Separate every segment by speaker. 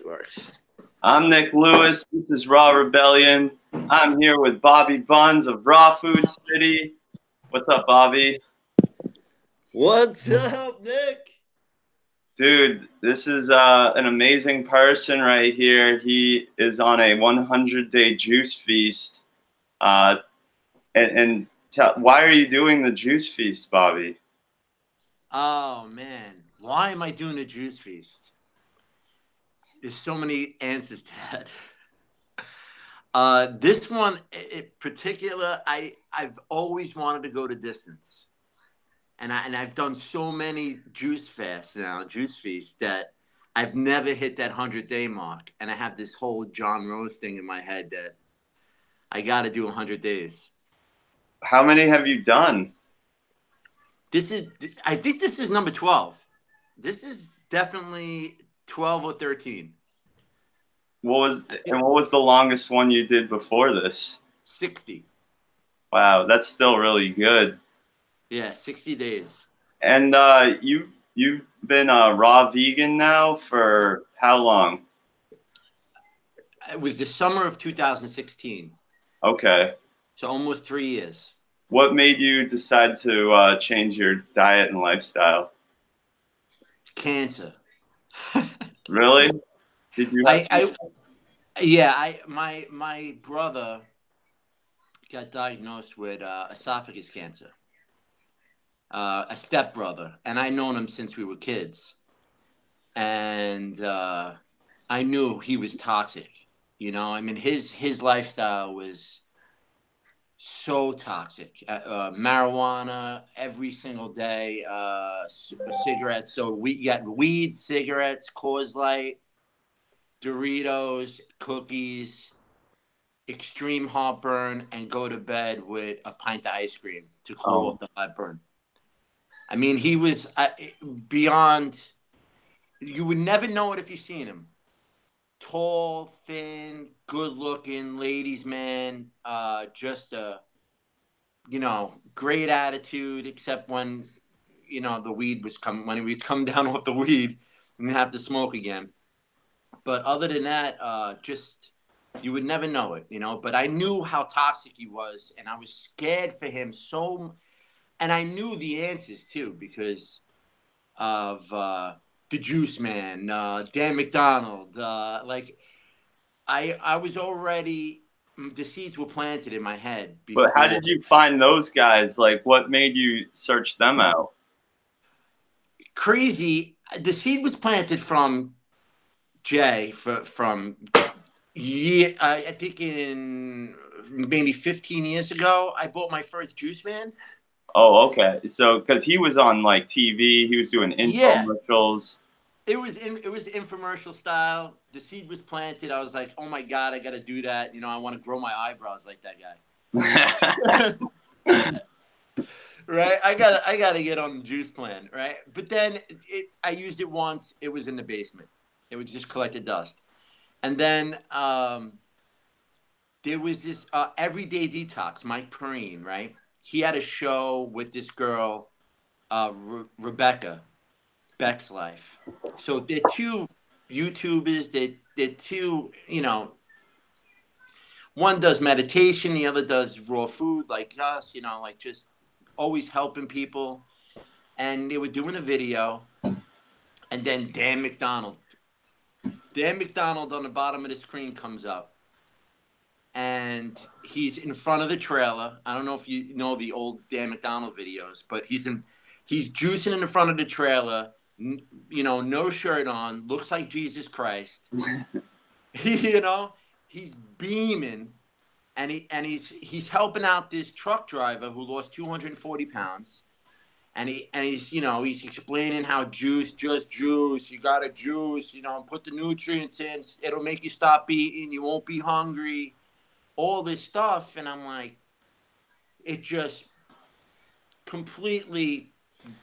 Speaker 1: it works.
Speaker 2: I'm Nick Lewis. This is Raw Rebellion. I'm here with Bobby Bunz of Raw Food City. What's up, Bobby?
Speaker 1: What's up, Nick?
Speaker 2: Dude, this is an amazing person right here. He is on a 100-day juice feast. Why are you doing the juice feast, Bobby?
Speaker 1: Oh, man. Why am I doing a juice feast? There's so many answers to that. This one in particular, I've always wanted to go to distance. And I've done so many juice fasts now, juice feasts, that I've never hit that 100-day mark. And I have this whole John Rose thing in my head that I got to do 100 days.
Speaker 2: How many have you done?
Speaker 1: I think this is number 12. This is definitely 12 or 13.
Speaker 2: What was the longest one you did before this?
Speaker 1: 60.
Speaker 2: Wow, that's still really good.
Speaker 1: Yeah, 60 days.
Speaker 2: And you've been a raw vegan now for how long?
Speaker 1: It was the summer of 2016.
Speaker 2: Okay.
Speaker 1: So almost 3 years.
Speaker 2: What made you decide to change your diet and lifestyle?
Speaker 1: Cancer.
Speaker 2: Really? Did you have
Speaker 1: my brother got diagnosed with esophagus cancer. A stepbrother, and I known him since we were kids. And I knew he was toxic. You know, I mean, his lifestyle was so toxic. Marijuana every single day, cigarettes. So we got weed, cigarettes, Coors Light, Doritos, cookies, extreme heartburn, and go to bed with a pint of ice cream to cool off the heartburn. I mean, he was beyond. You would never know it if you seen him. Tall, thin, good-looking, ladies' man. Just a, great attitude. Except when, the weed was coming. When he was coming down off the weed, and have to smoke again. But other than that, just you would never know it, But I knew how toxic he was, and I was scared for him so. And I knew the answers too because of the Juice Man, Dan McDonald. I was already, the seeds were planted in my head before.
Speaker 2: But how did you find those guys? Like, what made you search them out?
Speaker 1: Crazy. The seed was planted from Jay from I think in maybe 15 years ago. I bought my first Juice Man.
Speaker 2: Oh, okay. So, because he was on like TV, he was doing infomercials.
Speaker 1: It was infomercial style. The seed was planted. I was like, oh my God, I got to do that. I want to grow my eyebrows like that guy. Right? I gotta get on the juice plan, right? But then I used it once. It was in the basement. It would just collected dust. And then there was this Everyday Detox, Mike Perrine, right? He had a show with this girl, Rebecca, Beck's Life. So they're two YouTubers. They're two, one does meditation, the other does raw food like us, like just always helping people. And they were doing a video. And then Dan McDonald on the bottom of the screen comes up. And he's in front of the trailer. I don't know if you know the old Dan McDonald videos, but he's juicing in the front of the trailer, no shirt on, looks like Jesus Christ. He's beaming, and he's helping out this truck driver who lost 240 pounds. And he's explaining how just juice, you gotta juice, put the nutrients in, it'll make you stop eating, you won't be hungry. All this stuff, and I'm like, it just completely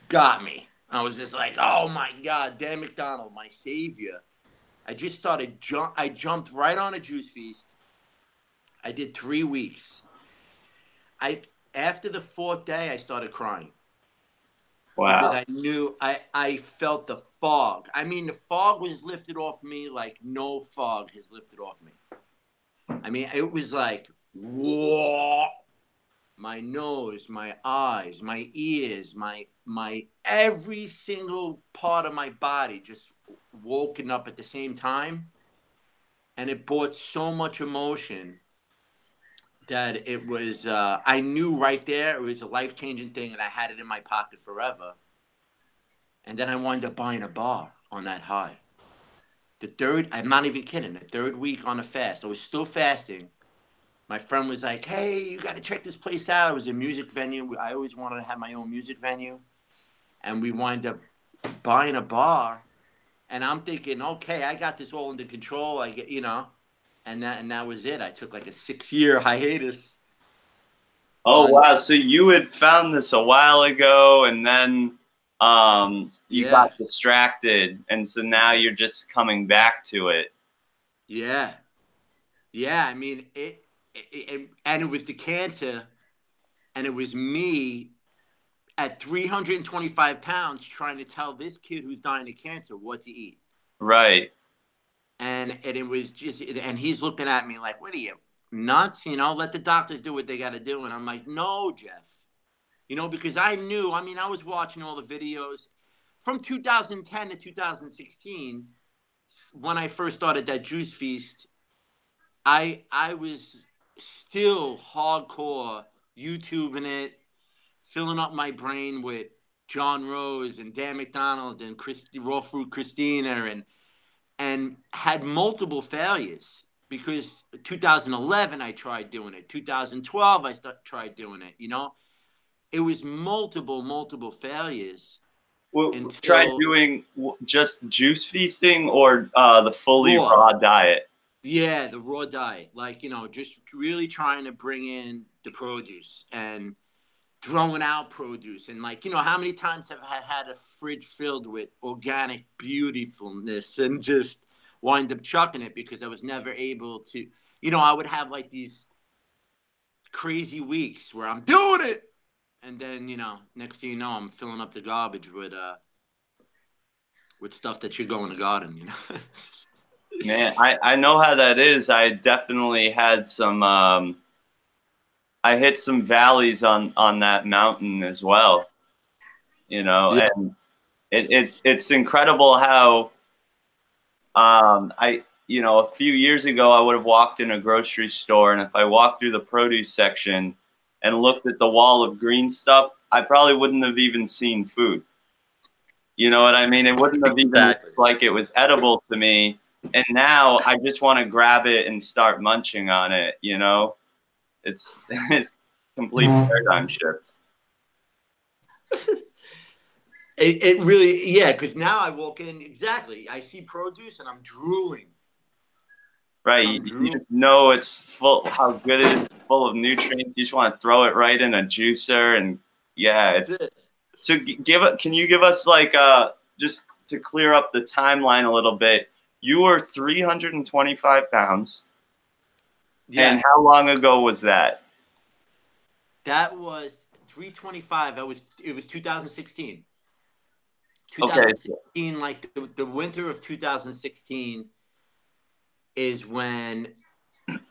Speaker 1: got me. I was just like, oh my God, Dan McDonald, my savior. I just started, I jumped right on a juice feast. I did 3 weeks. After the 4th day, I started crying.
Speaker 2: Wow.
Speaker 1: Because I knew, I felt the fog. I mean, the fog was lifted off me like no fog has lifted off me. I mean, it was like, whoa. My nose, my eyes, my ears, my every single part of my body just woken up at the same time. And it brought so much emotion that it was, I knew right there it was a life-changing thing, and I had it in my pocket forever. And then I wound up buying a bar on that high. I'm not even kidding, the third week on a fast, I was still fasting. My friend was like, hey, you got to check this place out. It was a music venue. I always wanted to have my own music venue. And we wind up buying a bar. And I'm thinking, okay, I got this all under control. I get, and that was it. I took like a 6-year hiatus.
Speaker 2: Oh, wow. So you had found this a while ago, and then you got distracted. And so now you're just coming back to it.
Speaker 1: Yeah. Yeah. I mean, and it was the cancer, and it was me at 325 pounds trying to tell this kid who's dying of cancer what to eat.
Speaker 2: Right.
Speaker 1: And it was just, and he's looking at me like, what are you, nuts? Let the doctors do what they got to do. And I'm like, no, Jeff, because I knew, I mean, I was watching all the videos from 2010 to 2016. When I first started that juice feast, I was still hardcore YouTubing it, filling up my brain with John Rose and Dan McDonald and Raw Fruit Christina, and had multiple failures, because 2011 I tried doing it. 2012 I tried doing it. It was multiple failures.
Speaker 2: Well, try doing just juice feasting or the fully raw diet?
Speaker 1: Yeah, the raw diet. Like, just really trying to bring in the produce and throwing out produce. And like, how many times have I had a fridge filled with organic beautifulness and just wind up chucking it because I was never able to, I would have like these crazy weeks where I'm doing it. And then, next thing you know, I'm filling up the garbage with stuff that should go in the garden,
Speaker 2: Man, I know how that is. I definitely had some, I hit some valleys on that mountain as well,
Speaker 1: Yeah.
Speaker 2: and it's incredible how, a few years ago, I would have walked in a grocery store, and if I walked through the produce section and looked at the wall of green stuff, I probably wouldn't have even seen food. You know what I mean? It wouldn't have even looked like it was edible to me. And now I just want to grab it and start munching on it, It's complete paradigm shift.
Speaker 1: It really, yeah, because now I walk in, exactly, I see produce and I'm drooling.
Speaker 2: Right, you just know it's full, how good it is, full of nutrients. You just want to throw it right in a juicer, and yeah, it's. So can you give us like just to clear up the timeline a little bit? You were 325 pounds. Yeah. And how long ago was that?
Speaker 1: That was 325. It was 2016. 2016, okay. Like the winter of 2016 is when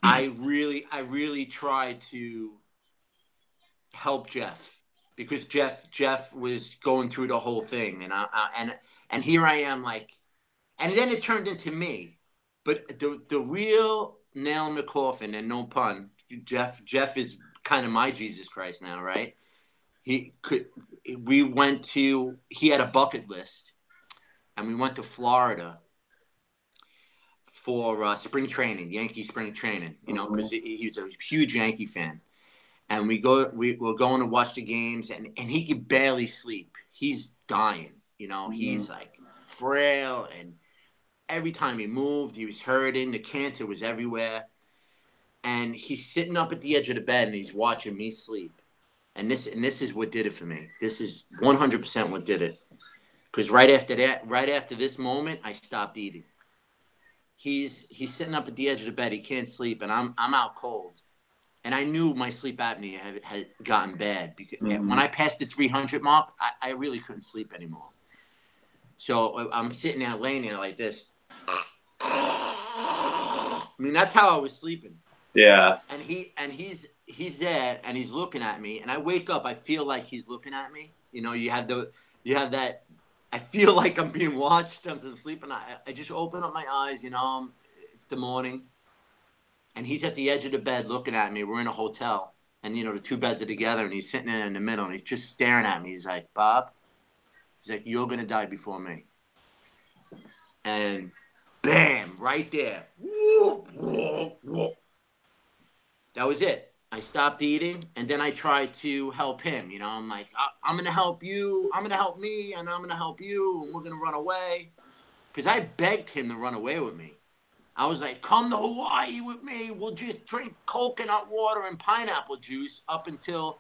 Speaker 1: I really tried to help Jeff, because Jeff was going through the whole thing, and here I am, like, and then it turned into me. But the real nail in the coffin, and no pun, Jeff is kind of my Jesus Christ now, right? He had a bucket list, and we went to Florida for spring training, Yankee spring training, because he was a huge Yankee fan. And we're going to watch the games, and he could barely sleep. He's dying, he's like frail, and every time he moved, he was hurting. The cancer was everywhere. And he's sitting up at the edge of the bed, and he's watching me sleep. And this is what did it for me. This is 100% what did it. Because right after this moment, I stopped eating. He's sitting up at the edge of the bed. He can't sleep, and I'm out cold. And I knew my sleep apnea had gotten bad, because when I passed the 300 mark, I really couldn't sleep anymore. So I'm sitting there laying there like this. I mean, that's how I was sleeping.
Speaker 2: Yeah.
Speaker 1: And he's there and he's looking at me, and I wake up, I feel like he's looking at me. You know, you have that, I feel like I'm being watched as I'm sleeping. I just open up my eyes, you know, it's the morning, and he's at the edge of the bed looking at me. We're in a hotel, and you know, the two beds are together, and he's sitting in the middle, and he's just staring at me. He's like, Bob, he's like, you're gonna die before me. And bam, right there. That was it. I stopped eating, and then I tried to help him. You know, I'm like, I'm going to help you. I'm going to help me, and I'm going to help you, and we're going to run away. Because I begged him to run away with me. I was like, come to Hawaii with me. We'll just drink coconut water and pineapple juice up until,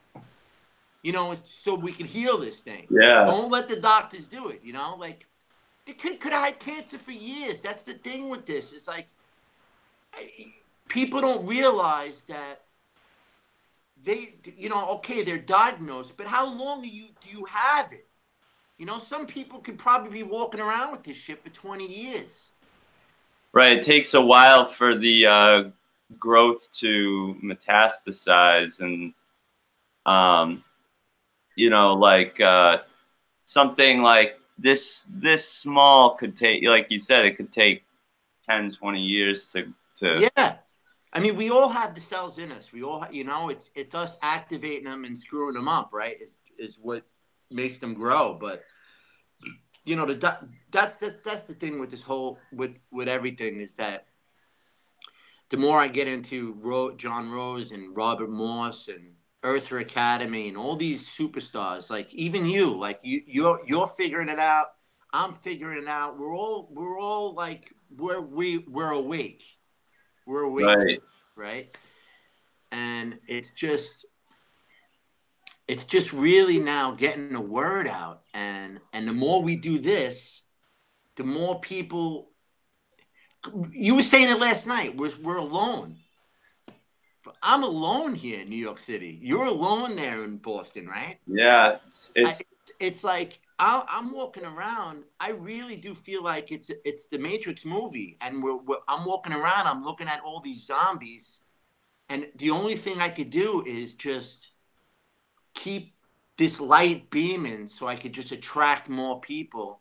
Speaker 1: you know, so we can heal this thing.
Speaker 2: Yeah.
Speaker 1: Don't let the doctors do it, you know? Like, the kid could have had cancer for years. That's the thing with this. It's like, people don't realize that they, you know, okay, they're diagnosed, but how long do you have it? You know, some people could probably be walking around with this shit for 20 years.
Speaker 2: Right. It takes a while for the growth to metastasize, and you know, like something like this small could take, like you said, it could take 10, 20 years to.
Speaker 1: Yeah. I mean, we all have the cells in us. We all, you know, it's us activating them and screwing them up, right? Is what makes them grow. But you know, that's the thing with this whole with everything, is that the more I get into John Rose and Robert Morse and Earther Academy and all these superstars, like even you, like you're figuring it out. I'm figuring it out. We're all like we're awake. We're awake, right? And it's just really now getting the word out, and the more we do this, the more people. You were saying it last night. We're alone. I'm alone here in New York City. You're alone there in Boston, right?
Speaker 2: Yeah,
Speaker 1: it's like I'm walking around. I really do feel like it's the Matrix movie, and I'm walking around. I'm looking at all these zombies, and the only thing I could do is just keep this light beaming so I could just attract more people.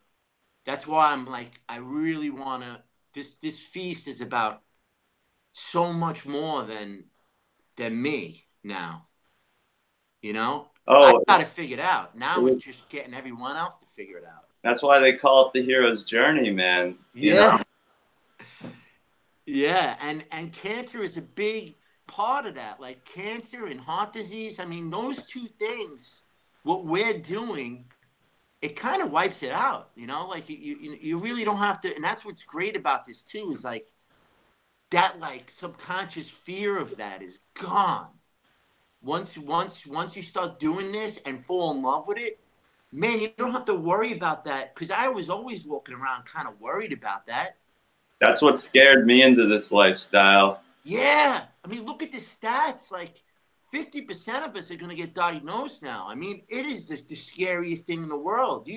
Speaker 1: That's why I'm like, I really want to. This feast is about so much more than me now. You know, I
Speaker 2: oh,
Speaker 1: got it figured out. Now it's just getting everyone else to figure it out.
Speaker 2: that's why they call it the hero's journey, man. You
Speaker 1: Yeah.
Speaker 2: know?
Speaker 1: Yeah, and cancer is a big part of that. Like cancer and heart disease. I mean, those two things, what we're doing, it kind of wipes it out. You know, like you really don't have to. And that's what's great about this too, is like that, like subconscious fear of that is gone. Once you start doing this and fall in love with it, man, you don't have to worry about that. Because I was always walking around kind of worried about that.
Speaker 2: That's what scared me into this lifestyle.
Speaker 1: Yeah. I mean, look at the stats. Like 50% of us are going to get diagnosed now. I mean, it is just the scariest thing in the world.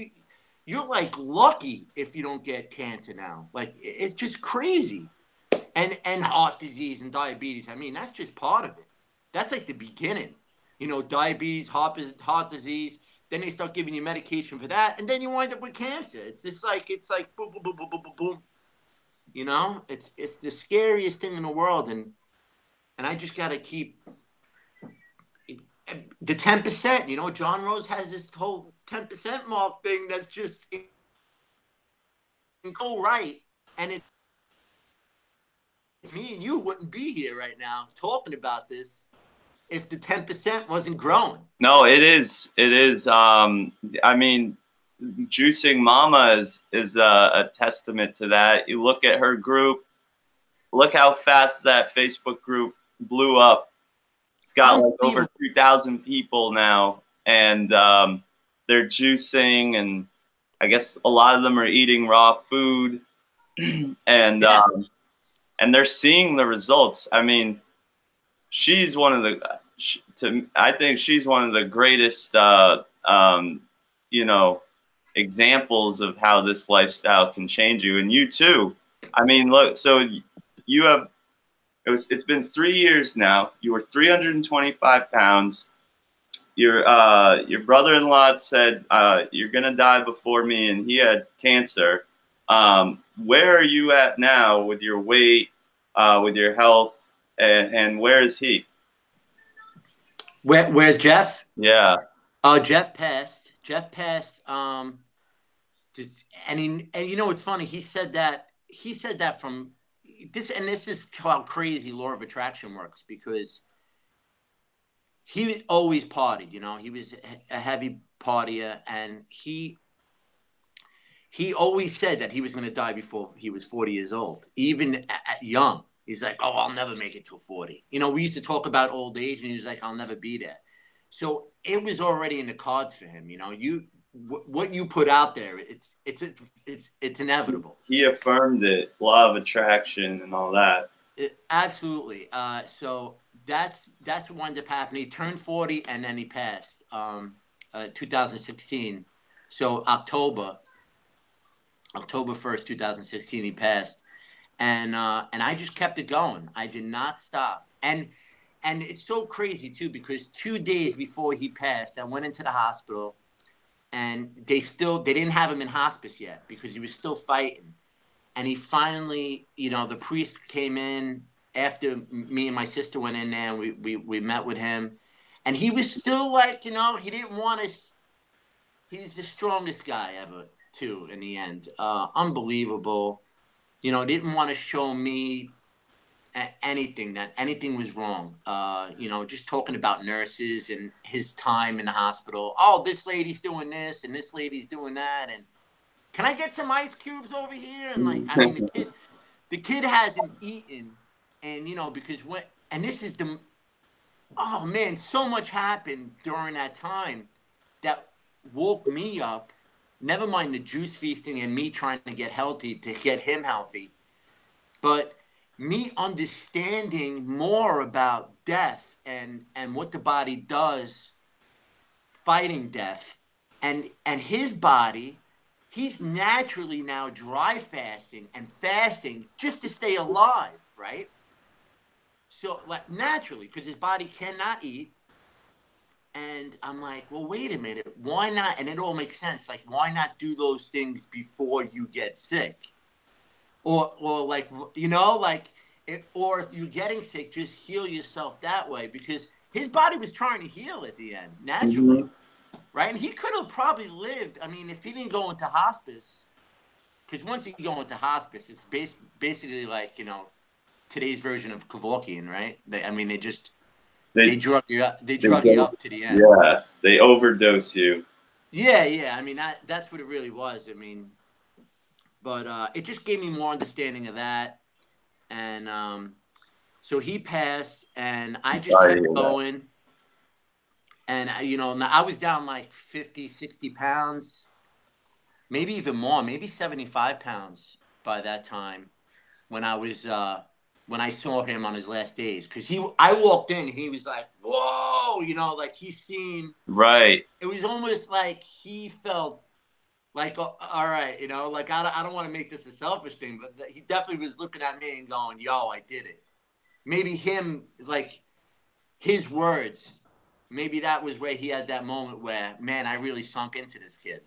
Speaker 1: You're like lucky if you don't get cancer now. Like it's just crazy. And heart disease and diabetes. I mean, that's just part of it. That's like the beginning. You know, diabetes, heart disease. Then they start giving you medication for that, and then you wind up with cancer. It's like boom, boom, boom, boom, boom, boom, boom. You know, it's the scariest thing in the world, and I just got to keep the 10%. You know, John Rose has this whole 10% mark thing that's just go right, and it's me and you wouldn't be here right now talking about this if the 10% wasn't growing.
Speaker 2: No, it is. It is. I mean, Juicing Mama is a testament to that. You look at her group. Look how fast that Facebook group blew up. It's got like over 2,000 people now, and they're juicing, and I guess a lot of them are eating raw food, and they're seeing the results. I mean, she's one of the. I think she's one of the greatest, you know, examples of how this lifestyle can change you, and you too. I mean, look, so you have it's been 3 years now. You were 325 pounds. Your brother-in-law said you're gonna die before me, and he had cancer. Where are you at now with your weight, with your health, and where is he?
Speaker 1: Where's Jeff?
Speaker 2: Yeah.
Speaker 1: Jeff passed. Jeff passed. And you know what's funny? He said that from this, and this is how crazy law of attraction works, because he always partied. You know, he was a heavy partier, and he always said that he was going to die before he was 40 years old, even at young. He's like, oh, I'll never make it till 40. You know, we used to talk about old age, and he was like, I'll never be there. So it was already in the cards for him. You know, what you put out there, it's inevitable.
Speaker 2: He affirmed it, law of attraction and all that.
Speaker 1: Absolutely. So that's what wound up happening. He turned 40, and then he passed. 2016. So October 1st, 2016, he passed. And I just kept it going. I did not stop. And it's so crazy too, because 2 days before he passed, I went into the hospital, and they didn't have him in hospice yet because he was still fighting. And he finally, you know, the priest came in after me and my sister went in there, and we met with him, and he was still like, you know, he didn't want to. He's the strongest guy ever too in the end. Unbelievable. You know, didn't want to show me anything was wrong. You know, just talking about nurses and his time in the hospital. Oh, this lady's doing this and this lady's doing that, and can I get some ice cubes over here? And like, I mean, the kid hasn't eaten, and you know, because this is oh man, so much happened during that time that woke me up. Never mind the juice feasting and me trying to get healthy to get him healthy, but me understanding more about death and what the body does fighting death, and his body, he's naturally now dry fasting and fasting just to stay alive, right? So like naturally, because his body cannot eat. And I'm like, well, wait a minute, why not? And it all makes sense. Like, why not do those things before you get sick? Or like, you know, like, or if you're getting sick, just heal yourself that way, because his body was trying to heal at the end, naturally, right? And he could have probably lived. I mean, if he didn't go into hospice, because once you go into hospice, it's basically like, you know, today's version of Kevorkian, right? They drug you up. They drug you up to the end.
Speaker 2: Yeah, they overdose you.
Speaker 1: Yeah. I mean, that's what it really was. I mean, but it just gave me more understanding of that. And so he passed, and I just kept going. And you know, I was down like 50, 60 pounds, maybe even more, maybe 75 pounds by that time when I saw him on his last days, because I walked in, he was like, whoa, you know, like he's seen.
Speaker 2: Right.
Speaker 1: It was almost like he felt like, oh, all right, you know, like I don't want to make this a selfish thing, but he definitely was looking at me and going, yo, I did it. Maybe him, like his words, maybe that was where he had that moment where, man, I really sunk into this kid.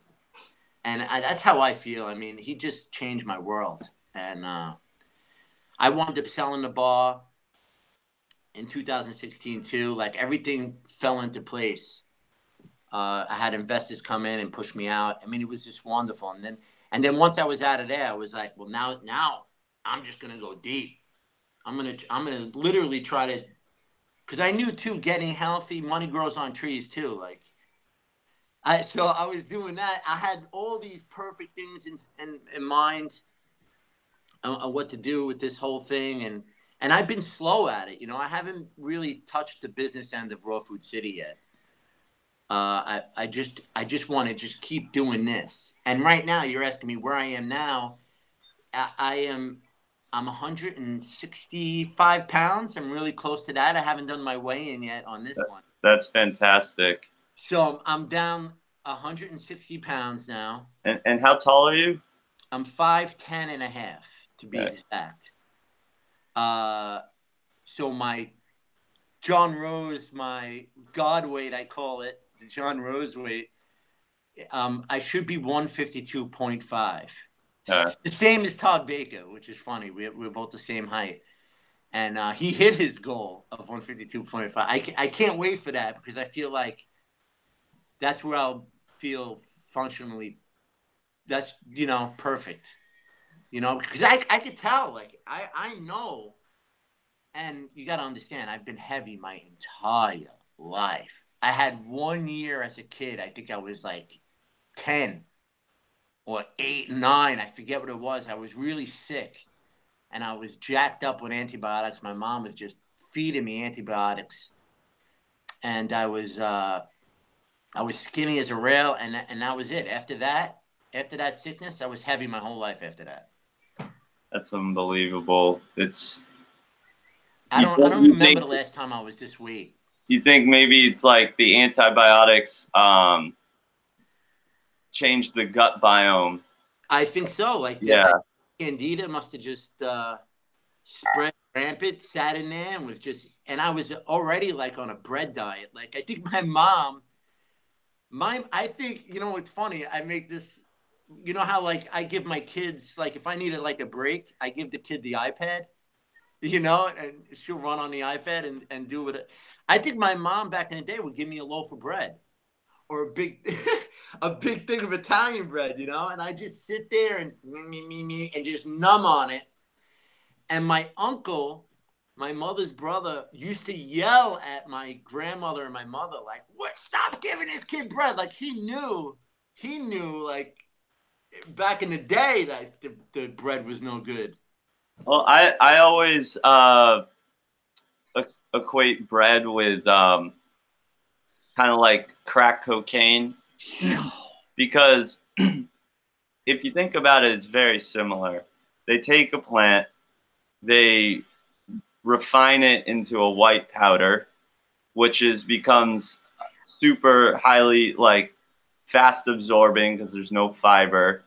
Speaker 1: And that's how I feel. I mean, he just changed my world. And I wound up selling the bar in 2016 too. Like everything fell into place. I had investors come in and push me out. I mean, it was just wonderful. And then once I was out of there, I was like, well, now I'm just gonna go deep. I'm gonna literally try to, because I knew too, getting healthy, money grows on trees too. Like so I was doing that. I had all these perfect things in mind on what to do with this whole thing, and I've been slow at it. You know, I haven't really touched the business end of Raw Food City yet. I just want to just keep doing this. And right now, you're asking me where I am now. I'm 165 pounds. I'm really close to that. I haven't done my weigh-in yet on this one.
Speaker 2: That's fantastic.
Speaker 1: So I'm down. 160 pounds now.
Speaker 2: And how tall are you?
Speaker 1: I'm 5'10" and a half to be
Speaker 2: Okay.
Speaker 1: exact. So my John Rose, my God weight, I call it the John Rose weight. I should be 152.5. The same as Todd Baker, which is funny. We're both the same height. And he hit his goal of 152.5. I can't wait for that because I feel like that's where I'll feel functionally. That's, perfect. Because I could tell, like, I know. And you got to understand, I've been heavy my entire life. I had 1 year as a kid. I think I was like 10 or 8, 9. I forget what it was. I was really sick. And I was jacked up with antibiotics. My mom was just feeding me antibiotics, and I was skinny as a rail, and that was it. After that sickness, I was heavy my whole life. After that,
Speaker 2: That's unbelievable.
Speaker 1: I don't remember the last time I was this weight.
Speaker 2: You think maybe it's like the antibiotics changed the gut biome?
Speaker 1: I think so. Like, Candida must have just spread rampant, sat in there, and was just. And I was already like on a bread diet. Like, I think my mom. I think, it's funny. I make this. You know how, like, I give my kids, like, if I needed like a break, I give the kid the iPad. And she'll run on the iPad and do it. I think my mom back in the day would give me a loaf of bread or a big thing of Italian bread, and I just sit there and and just numb on it. And my uncle, my mother's brother, used to yell at my grandmother and my mother, like, "What? Stop giving this kid bread!" Like, he knew, like, back in the day that the bread was no good.
Speaker 2: Well, I always equate bread with kind of like crack cocaine, because if you think about it, it's very similar. They take a plant, they refine it into a white powder, which becomes super highly, like, fast absorbing because there's no fiber.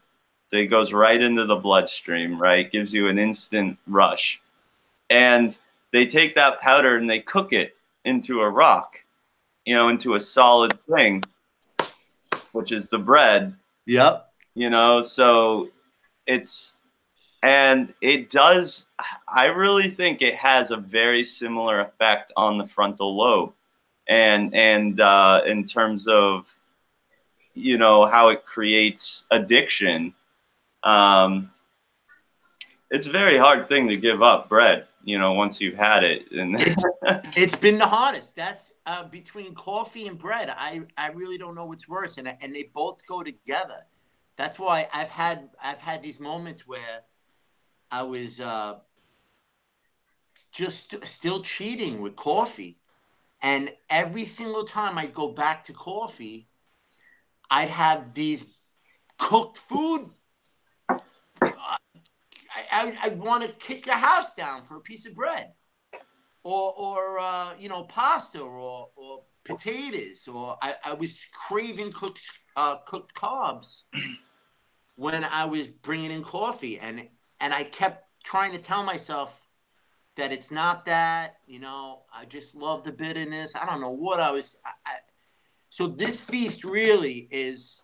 Speaker 2: So it goes right into the bloodstream, right? Gives you an instant rush. And they take that powder and they cook it into a rock, into a solid thing, which is the bread.
Speaker 1: Yep.
Speaker 2: So it does, I really think it has a very similar effect on the frontal lobe. And in terms of, how it creates addiction. It's a very hard thing to give up bread, once you've had it. And
Speaker 1: it's been the hardest. That's between coffee and bread. I really don't know what's worse, and they both go together. That's why I've had these moments where I was just still cheating with coffee, and every single time I go back to coffee, I'd have these cooked food. I want to kick the house down for a piece of bread, or pasta, or potatoes, or I was craving cooked carbs when I was bringing in coffee, and I kept trying to tell myself that it's not that, I just love the bitterness. I don't know what I was. So this feast really is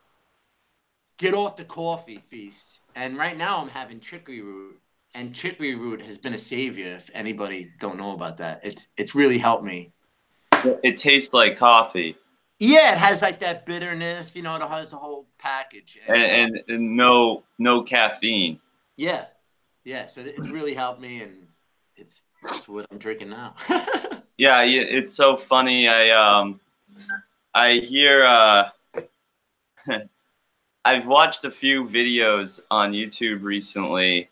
Speaker 1: get off the coffee feast. And right now I'm having chicory root. And chicory root has been a savior, if anybody don't know about that. It's really helped me.
Speaker 2: It tastes like coffee.
Speaker 1: Yeah, it has like that bitterness, it has the whole package.
Speaker 2: And no caffeine.
Speaker 1: Yeah. Yeah, so it's really helped me, and it's what I'm drinking now.
Speaker 2: Yeah, it's so funny. I hear I've watched a few videos on YouTube recently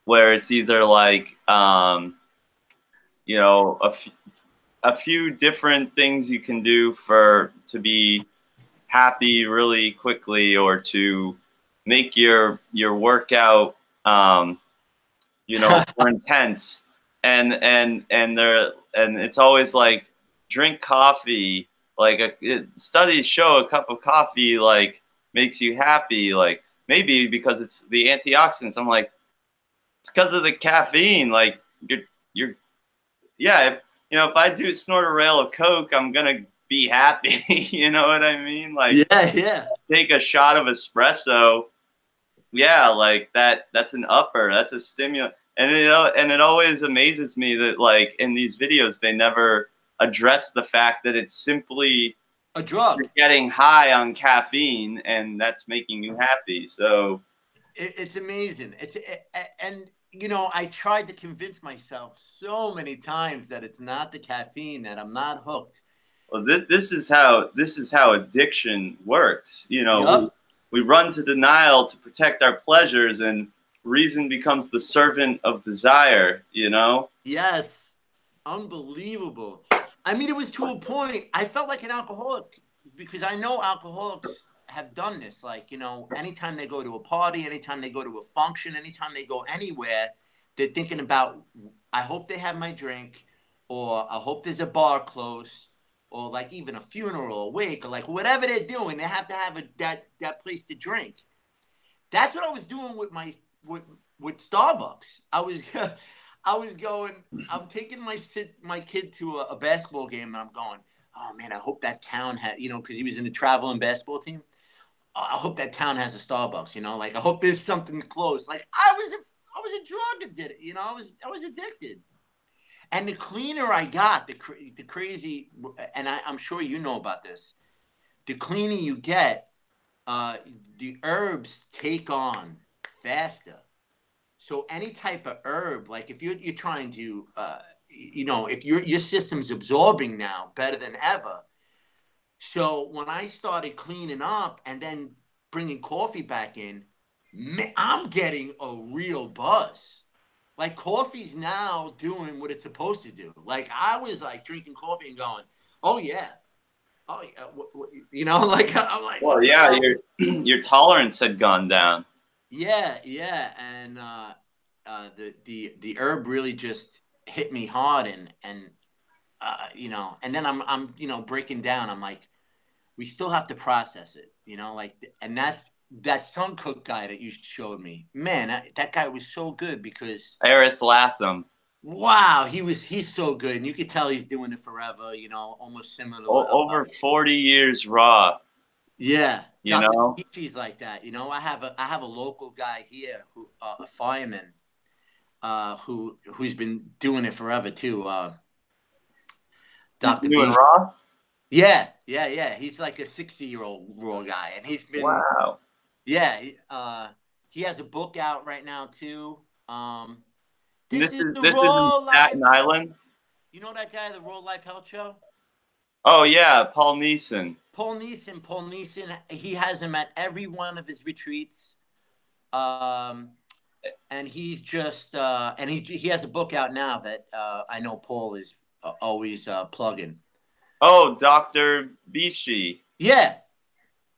Speaker 2: where it's either like a few different things you can do to be happy really quickly, or to make your workout more intense, and it's always like, drink coffee Like studies show a cup of coffee like makes you happy. Like maybe because it's the antioxidants. I'm like, it's because of the caffeine. Like you're yeah. If I do snort a rail of Coke, I'm gonna be happy. You know what I mean? Like
Speaker 1: Yeah.
Speaker 2: take a shot of espresso. Yeah, like that's an upper. That's a stimulant. And it always amazes me that like in these videos they never address the fact that it's simply
Speaker 1: A drug.
Speaker 2: you're getting high on caffeine and that's making you happy. So
Speaker 1: It's amazing. And you know, I tried to convince myself so many times that it's not the caffeine, that I'm not hooked.
Speaker 2: well, this is how addiction works.
Speaker 1: Yup.
Speaker 2: We run to denial to protect our pleasures, and reason becomes the servant of desire.
Speaker 1: Yes. Unbelievable. I mean, it was to a point. I felt like an alcoholic because I know alcoholics have done this. Like, you know, anytime they go to a party, anytime they go to a function, anytime they go anywhere, they're thinking about, I hope they have my drink, or I hope there's a bar close, or like even a funeral or a wake, or like whatever they're doing, they have to have that place to drink. That's what I was doing with with Starbucks. I was going. I'm taking my kid to a basketball game, and I'm going. Oh man, I hope that town had, you know, because he was in the traveling basketball team. Oh, I hope that town has a Starbucks. You know, like I hope there's something close. Like I was a drug addict. You know, I was addicted. And the cleaner I got, the crazy, and I'm sure you know about this. The cleaner you get, the herbs take on faster. So any type of herb, like if you're trying to, you know, if your system's absorbing now better than ever. So when I started cleaning up and then bringing coffee back in, I'm getting a real buzz. Like coffee's now doing what it's supposed to do. Like I was like drinking coffee and going, oh yeah, oh yeah, you know, like I'm like,
Speaker 2: well, yeah, your tolerance had gone down.
Speaker 1: yeah, and the herb really just hit me hard, and you know, and then I'm you know breaking down. I'm like, we still have to process it, you know, like, and that's that Sun Cook guy that you showed me. Man, that guy was so good because
Speaker 2: Eris Latham.
Speaker 1: wow, he's so good, and you could tell he's doing it forever. You know, almost similar to
Speaker 2: Over 40 years raw.
Speaker 1: yeah.
Speaker 2: You
Speaker 1: Dr.
Speaker 2: know.
Speaker 1: Peachy's like that. You know, I have a local guy here who a fireman who's been doing it forever too.
Speaker 2: He's
Speaker 1: Dr.
Speaker 2: doing
Speaker 1: B.
Speaker 2: raw.
Speaker 1: Yeah. He's like a 60-year-old raw guy, and he's been
Speaker 2: Wow.
Speaker 1: yeah. He has a book out right now too. This is the
Speaker 2: This is in
Speaker 1: Raw Life.
Speaker 2: Staten Island.
Speaker 1: You know that guy, the Raw Life Health Show.
Speaker 2: Oh yeah, Paul Neeson.
Speaker 1: Paul Neeson. He has him at every one of his retreats. And he's just and he has a book out now that I know Paul is always plugging.
Speaker 2: Oh, Dr. Bishi.
Speaker 1: Yeah,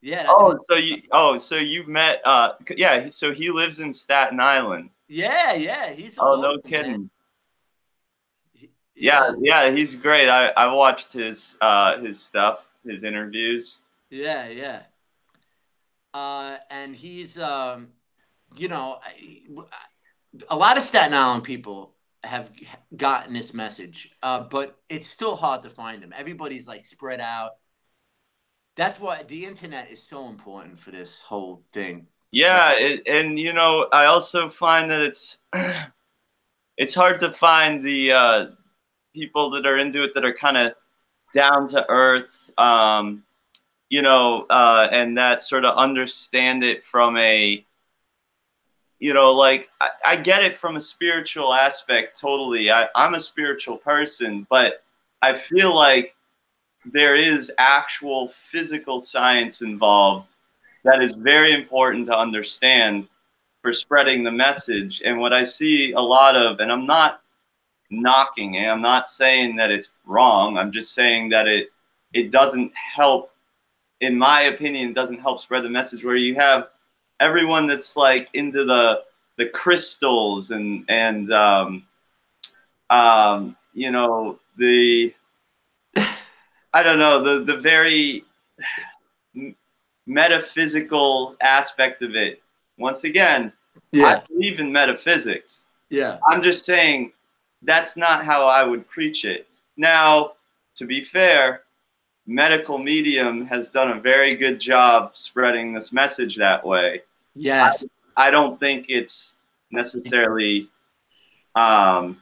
Speaker 1: that's
Speaker 2: so you've met yeah, so he lives in Staten Island.
Speaker 1: yeah. He's a
Speaker 2: Oh,
Speaker 1: local,
Speaker 2: no kidding.
Speaker 1: man.
Speaker 2: Yeah, he's great. I watched his stuff, his interviews.
Speaker 1: Yeah. And he's you know, a lot of Staten Island people have gotten this message, but it's still hard to find them. Everybody's like spread out. That's why the internet is so important for this whole thing.
Speaker 2: Yeah, and you know, I also find that it's hard to find the people that are into it that are kind of down to earth, you know, and that sort of understand it from a, you know, like I get it from a spiritual aspect totally. I'm a spiritual person, but I feel like there is actual physical science involved that is very important to understand for spreading the message. And what I see a lot of, and I'm not knocking it, I'm not saying that it's wrong, I'm just saying that it doesn't help, in my opinion, it doesn't help spread the message, where you have everyone that's like into the crystals and you know, the I don't know, the very metaphysical aspect of it. Once again, I
Speaker 1: Yeah.
Speaker 2: believe in metaphysics.
Speaker 1: Yeah.
Speaker 2: I'm just saying that's not how I would preach it. Now, to be fair, medical medium has done a very good job spreading this message that way.
Speaker 1: Yes.
Speaker 2: I don't think it's necessarily um,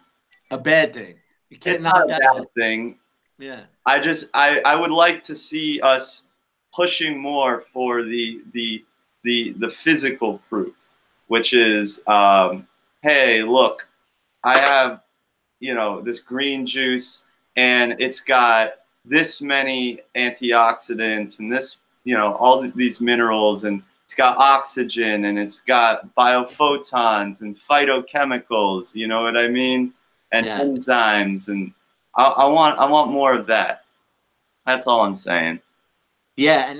Speaker 1: A bad thing. You can't
Speaker 2: it's not
Speaker 1: knock
Speaker 2: a
Speaker 1: that
Speaker 2: bad
Speaker 1: out.
Speaker 2: thing.
Speaker 1: Yeah.
Speaker 2: I would like to see us pushing more for the physical proof, which is hey, look, I have, you know, this green juice and it's got this many antioxidants and this, you know, all these minerals, and it's got oxygen and it's got biophotons and phytochemicals, you know what I mean? And
Speaker 1: Yeah.
Speaker 2: enzymes, and I want more of that. That's all I'm saying.
Speaker 1: Yeah,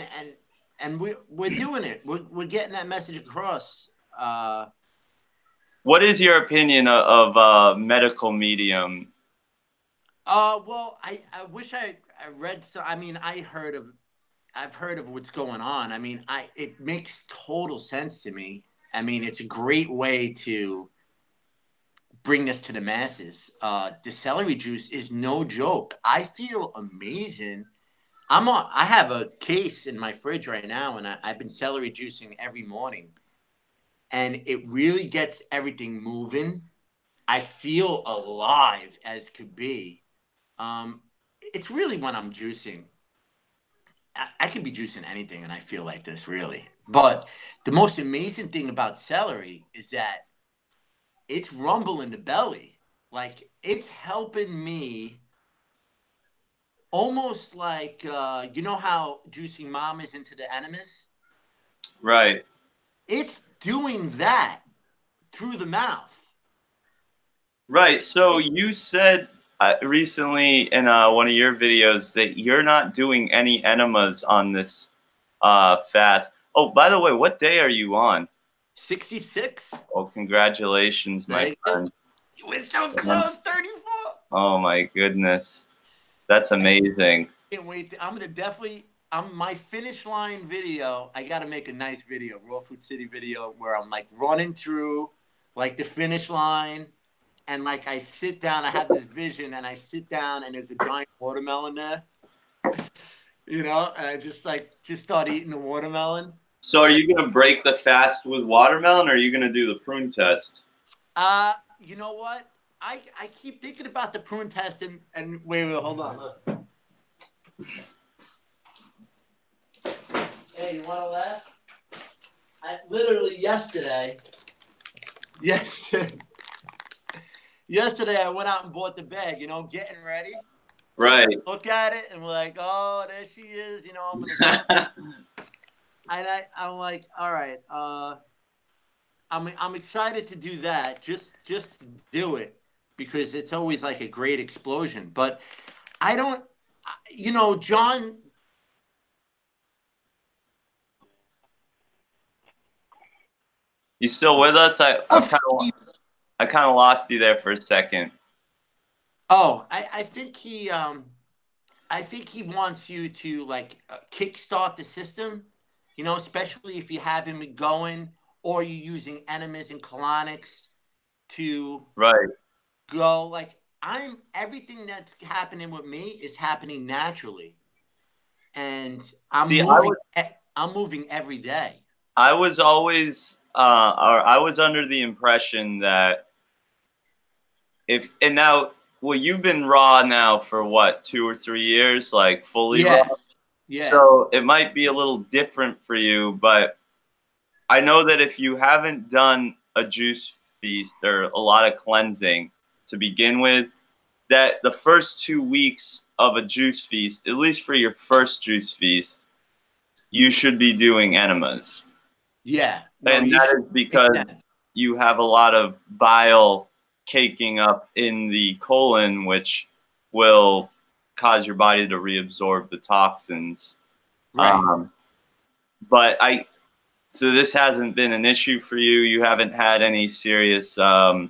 Speaker 1: and we're doing it. We're getting that message across.
Speaker 2: What is your opinion of medical medium?
Speaker 1: Well, I wish I read so. I mean, I've heard of what's going on. I mean, it makes total sense to me. I mean, it's a great way to bring this to the masses. The celery juice is no joke. I feel amazing. I have a case in my fridge right now, and I've been celery juicing every morning, and it really gets everything moving. I feel alive as could be. It's really when I'm juicing. I could be juicing anything, and I feel like this really. But the most amazing thing about celery is that it's rumble in the belly. Like it's helping me almost like you know how juicing mom is into the enemas?
Speaker 2: Right.
Speaker 1: It's doing that through the mouth.
Speaker 2: Right. So
Speaker 1: It,
Speaker 2: you said recently in one of your videos that you're not doing any enemas on this fast. Oh, by the way, what day are you on?
Speaker 1: 66.
Speaker 2: Oh, congratulations, my
Speaker 1: Thank you.
Speaker 2: friend.
Speaker 1: We're so close, 34.
Speaker 2: Oh my goodness. That's amazing.
Speaker 1: Can't wait. I'm gonna definitely. My finish line video. I gotta make a nice video, Raw Food City video, where I'm like running through, like the finish line, and like I sit down. I have this vision, and I sit down, and there's a giant watermelon there. You know, and I just start eating the watermelon.
Speaker 2: So are you going to break the fast with watermelon, or are you going to do the prune test?
Speaker 1: You know what? I keep thinking about the prune test, and wait, hold on. Look. Hey, you want to laugh? I literally yesterday, yesterday I went out and bought the bag. You know, getting ready.
Speaker 2: Right.
Speaker 1: Just look at it and we're like, oh, there she is. You know, I'm gonna sell this. And I'm like, all right. I'm excited to do that. Just to do it because it's always like a great explosion. But I don't. You know, John.
Speaker 2: You still with us? I kind of lost you there for a second.
Speaker 1: Oh, I think he wants you to like kickstart the system, you know, especially if you have him going or you're using enemas and colonics to
Speaker 2: Right.
Speaker 1: go. Like everything that's happening with me is happening naturally, and
Speaker 2: See,
Speaker 1: I'm moving every day.
Speaker 2: I was always, or I was under the impression that and now, well, you've been raw now for what, 2 or 3 years, like fully raw?
Speaker 1: Yeah, yeah,
Speaker 2: So it might be a little different for you, but I know that if you haven't done a juice feast or a lot of cleansing to begin with, that the first 2 weeks of a juice feast, at least for your first juice feast, you should be doing enemas.
Speaker 1: yeah. No,
Speaker 2: And that is because you have a lot of bile caking up in the colon, which will cause your body to reabsorb the toxins.
Speaker 1: Right.
Speaker 2: But so this hasn't been an issue for you. You haven't had any serious.
Speaker 1: Well,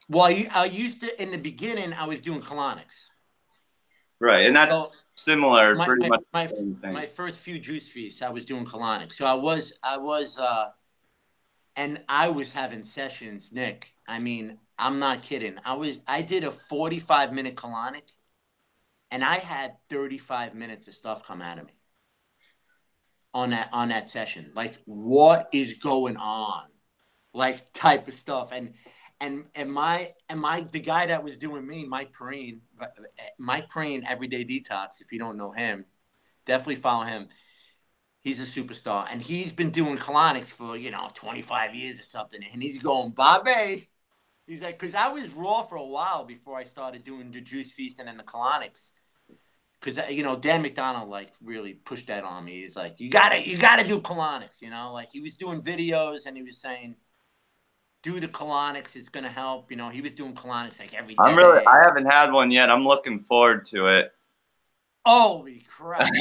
Speaker 1: I used to in the beginning. I was doing colonics.
Speaker 2: Right, and that's
Speaker 1: So
Speaker 2: similar,
Speaker 1: my
Speaker 2: pretty
Speaker 1: my
Speaker 2: much
Speaker 1: my
Speaker 2: the same thing.
Speaker 1: my first few juice feasts, I was doing colonics. So and I was having sessions, Nick. I mean, I'm not kidding. I did a 45-minute colonic, and I had 35 minutes of stuff come out of me on that session. Like, what is going on? Like, type of stuff. And the guy that was doing me, Mike Perrine, Everyday Detox. If you don't know him, definitely follow him. He's a superstar, and he's been doing colonics for 25 years or something. And he's going, Bobby. He's like, because I was raw for a while before I started doing the juice feasting and the colonics. Because Dan McDonald like really pushed that on me. He's like, you gotta do colonics. Like he was doing videos and he was saying, do the colonics. It's gonna help. He was doing colonics like every day.
Speaker 2: I haven't had one yet. I'm looking forward to it.
Speaker 1: Holy crap!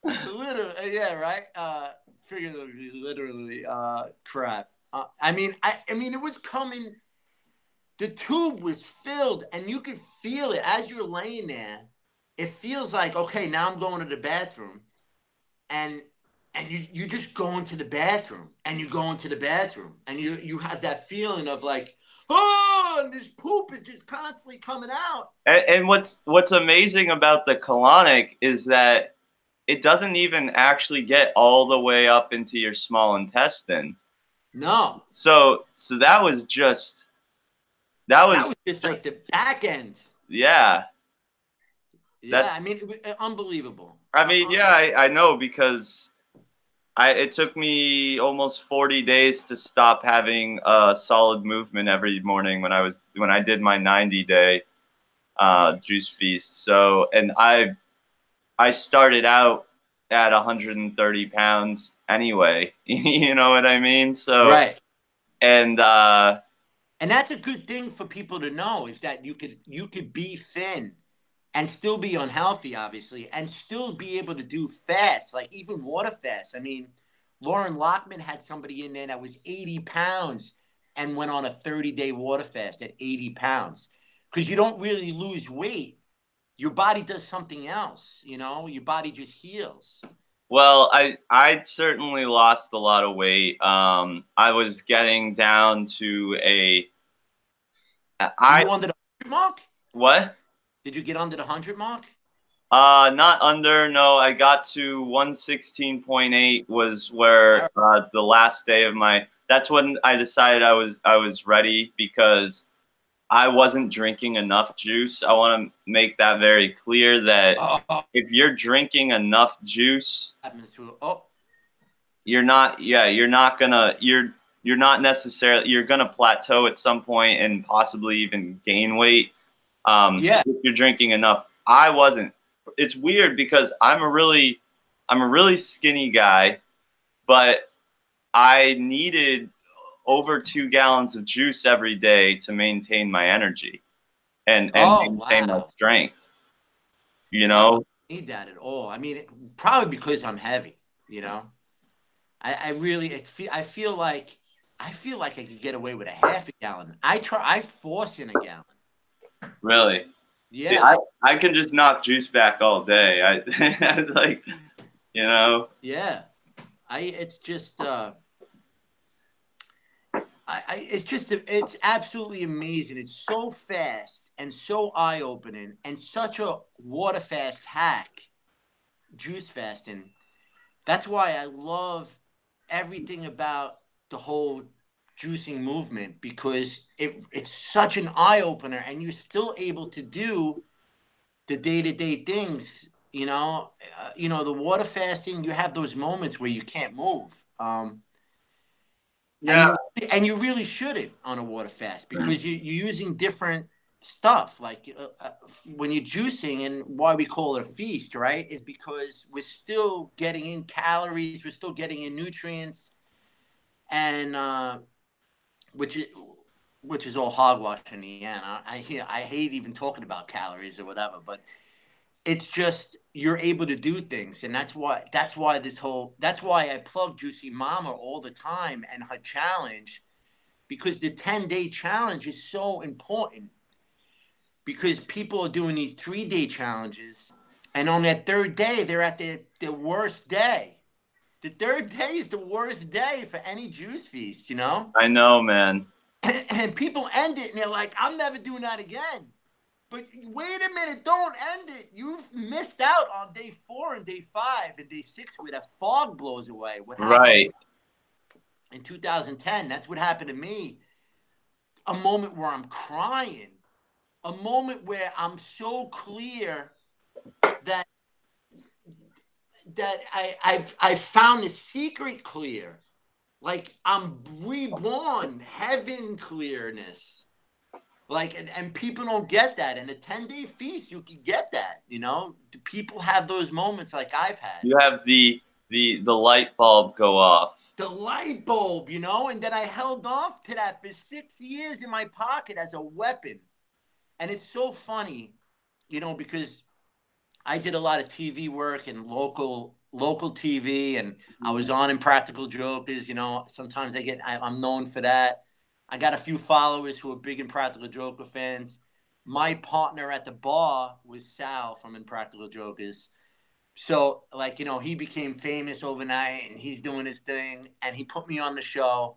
Speaker 1: Literally, yeah, right. Figuratively, literally, crap. I mean, it was coming. The tube was filled, and you could feel it as you're laying there. It feels like, okay, now I'm going to the bathroom, and you just go into the bathroom, and you go into the bathroom, and you have that feeling of like, oh, and this poop is just constantly coming out.
Speaker 2: And what's amazing about the colonic is that it doesn't even actually get all the way up into your small intestine.
Speaker 1: No.
Speaker 2: So that was just
Speaker 1: like the back end.
Speaker 2: Yeah.
Speaker 1: Yeah, I mean, it was unbelievable.
Speaker 2: I mean, yeah, I know, because it took me almost 40 days to stop having a solid movement every morning when I did my 90-day juice feast. So, and I started out at 130 pounds anyway. You know what I mean? So
Speaker 1: right.
Speaker 2: And
Speaker 1: that's a good thing for people to know, is that you could be thin and still be unhealthy, obviously, and still be able to do fast, like even water fast. I mean, Lauren Lockman had somebody in there that was 80 pounds and went on a 30-day water fast at 80 pounds. Because you don't really lose weight. Your body does something else, your body just heals.
Speaker 2: Well, I certainly lost a lot of weight. I was getting down to
Speaker 1: you under the 100 mark?
Speaker 2: What?
Speaker 1: Did you get under the 100 mark?
Speaker 2: Not under. No, I got to 116.8 was where the last day of my. That's when I decided I was ready, because I wasn't drinking enough juice. I want to make that very clear that if you're drinking enough juice, you're not. Yeah, you're not gonna. You're not necessarily. You're gonna plateau at some point and possibly even gain weight.
Speaker 1: Yeah.
Speaker 2: If you're drinking enough. I wasn't. It's weird because I'm a really skinny guy, but I needed over 2 gallons of juice every day to maintain my energy and maintain my strength. I
Speaker 1: don't need that at all. I mean, probably because I'm heavy. I feel like I could get away with a half a gallon. I force in a gallon.
Speaker 2: Really?
Speaker 1: Yeah.
Speaker 2: See, I can just knock juice back all day. I like,
Speaker 1: Yeah. It's absolutely amazing. It's so fast and so eye-opening and such a water fast hack, juice fasting. That's why I love everything about the whole juicing movement, because it's such an eye-opener, and you're still able to do the day-to-day things. The water fasting, you have those moments where you can't move.
Speaker 2: Yeah.
Speaker 1: And you really shouldn't on a water fast, because you're using different stuff. Like when you're juicing, and why we call it a feast, right, is because we're still getting in calories, we're still getting in nutrients, and which is all hogwash in the end. I hate even talking about calories or whatever, but it's just you're able to do things, and that's why I plug Juicy Mama all the time and her challenge, because the 10-day challenge is so important, because people are doing these 3-day challenges, and on that third day, they're at the worst day. The third day is the worst day for any juice feast, you know?
Speaker 2: I know, man.
Speaker 1: And people end it and they're like, I'm never doing that again. But wait a minute, don't end it. You've missed out on day 4 and day 5 and day 6 where that fog blows away. What happened
Speaker 2: Right.
Speaker 1: in 2010, that's what happened to me. A moment where I'm crying. A moment where I'm so clear that I've found the secret clear. Like I'm reborn, heaven clearness. Like, and people don't get that. In a 10-day feast, you can get that, you know? People have those moments like I've had.
Speaker 2: You have the light bulb go off.
Speaker 1: The light bulb, you know? And then I held off to that for 6 years in my pocket as a weapon. And it's so funny, you know, because I did a lot of TV work and local TV, and I was on Impractical Jokers, you know. Sometimes I'm known for that. I got a few followers who are big Impractical Joker fans. My partner at the bar was Sal from Impractical Jokers. So, like, you know, he became famous overnight and he's doing his thing and he put me on the show.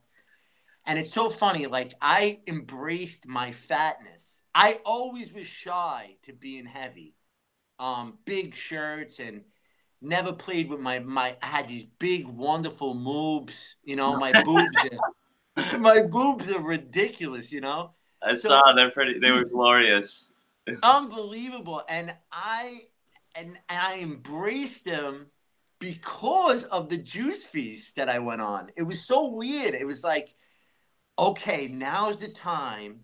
Speaker 1: And it's so funny, like, I embraced my fatness. I always was shy to being heavy. Big shirts and never played with I had these big, wonderful moobs, you know, my boobs are ridiculous, you know.
Speaker 2: I saw they were glorious.
Speaker 1: Unbelievable. And I embraced them because of the juice feast that I went on. It was so weird. It was like, okay, now's the time.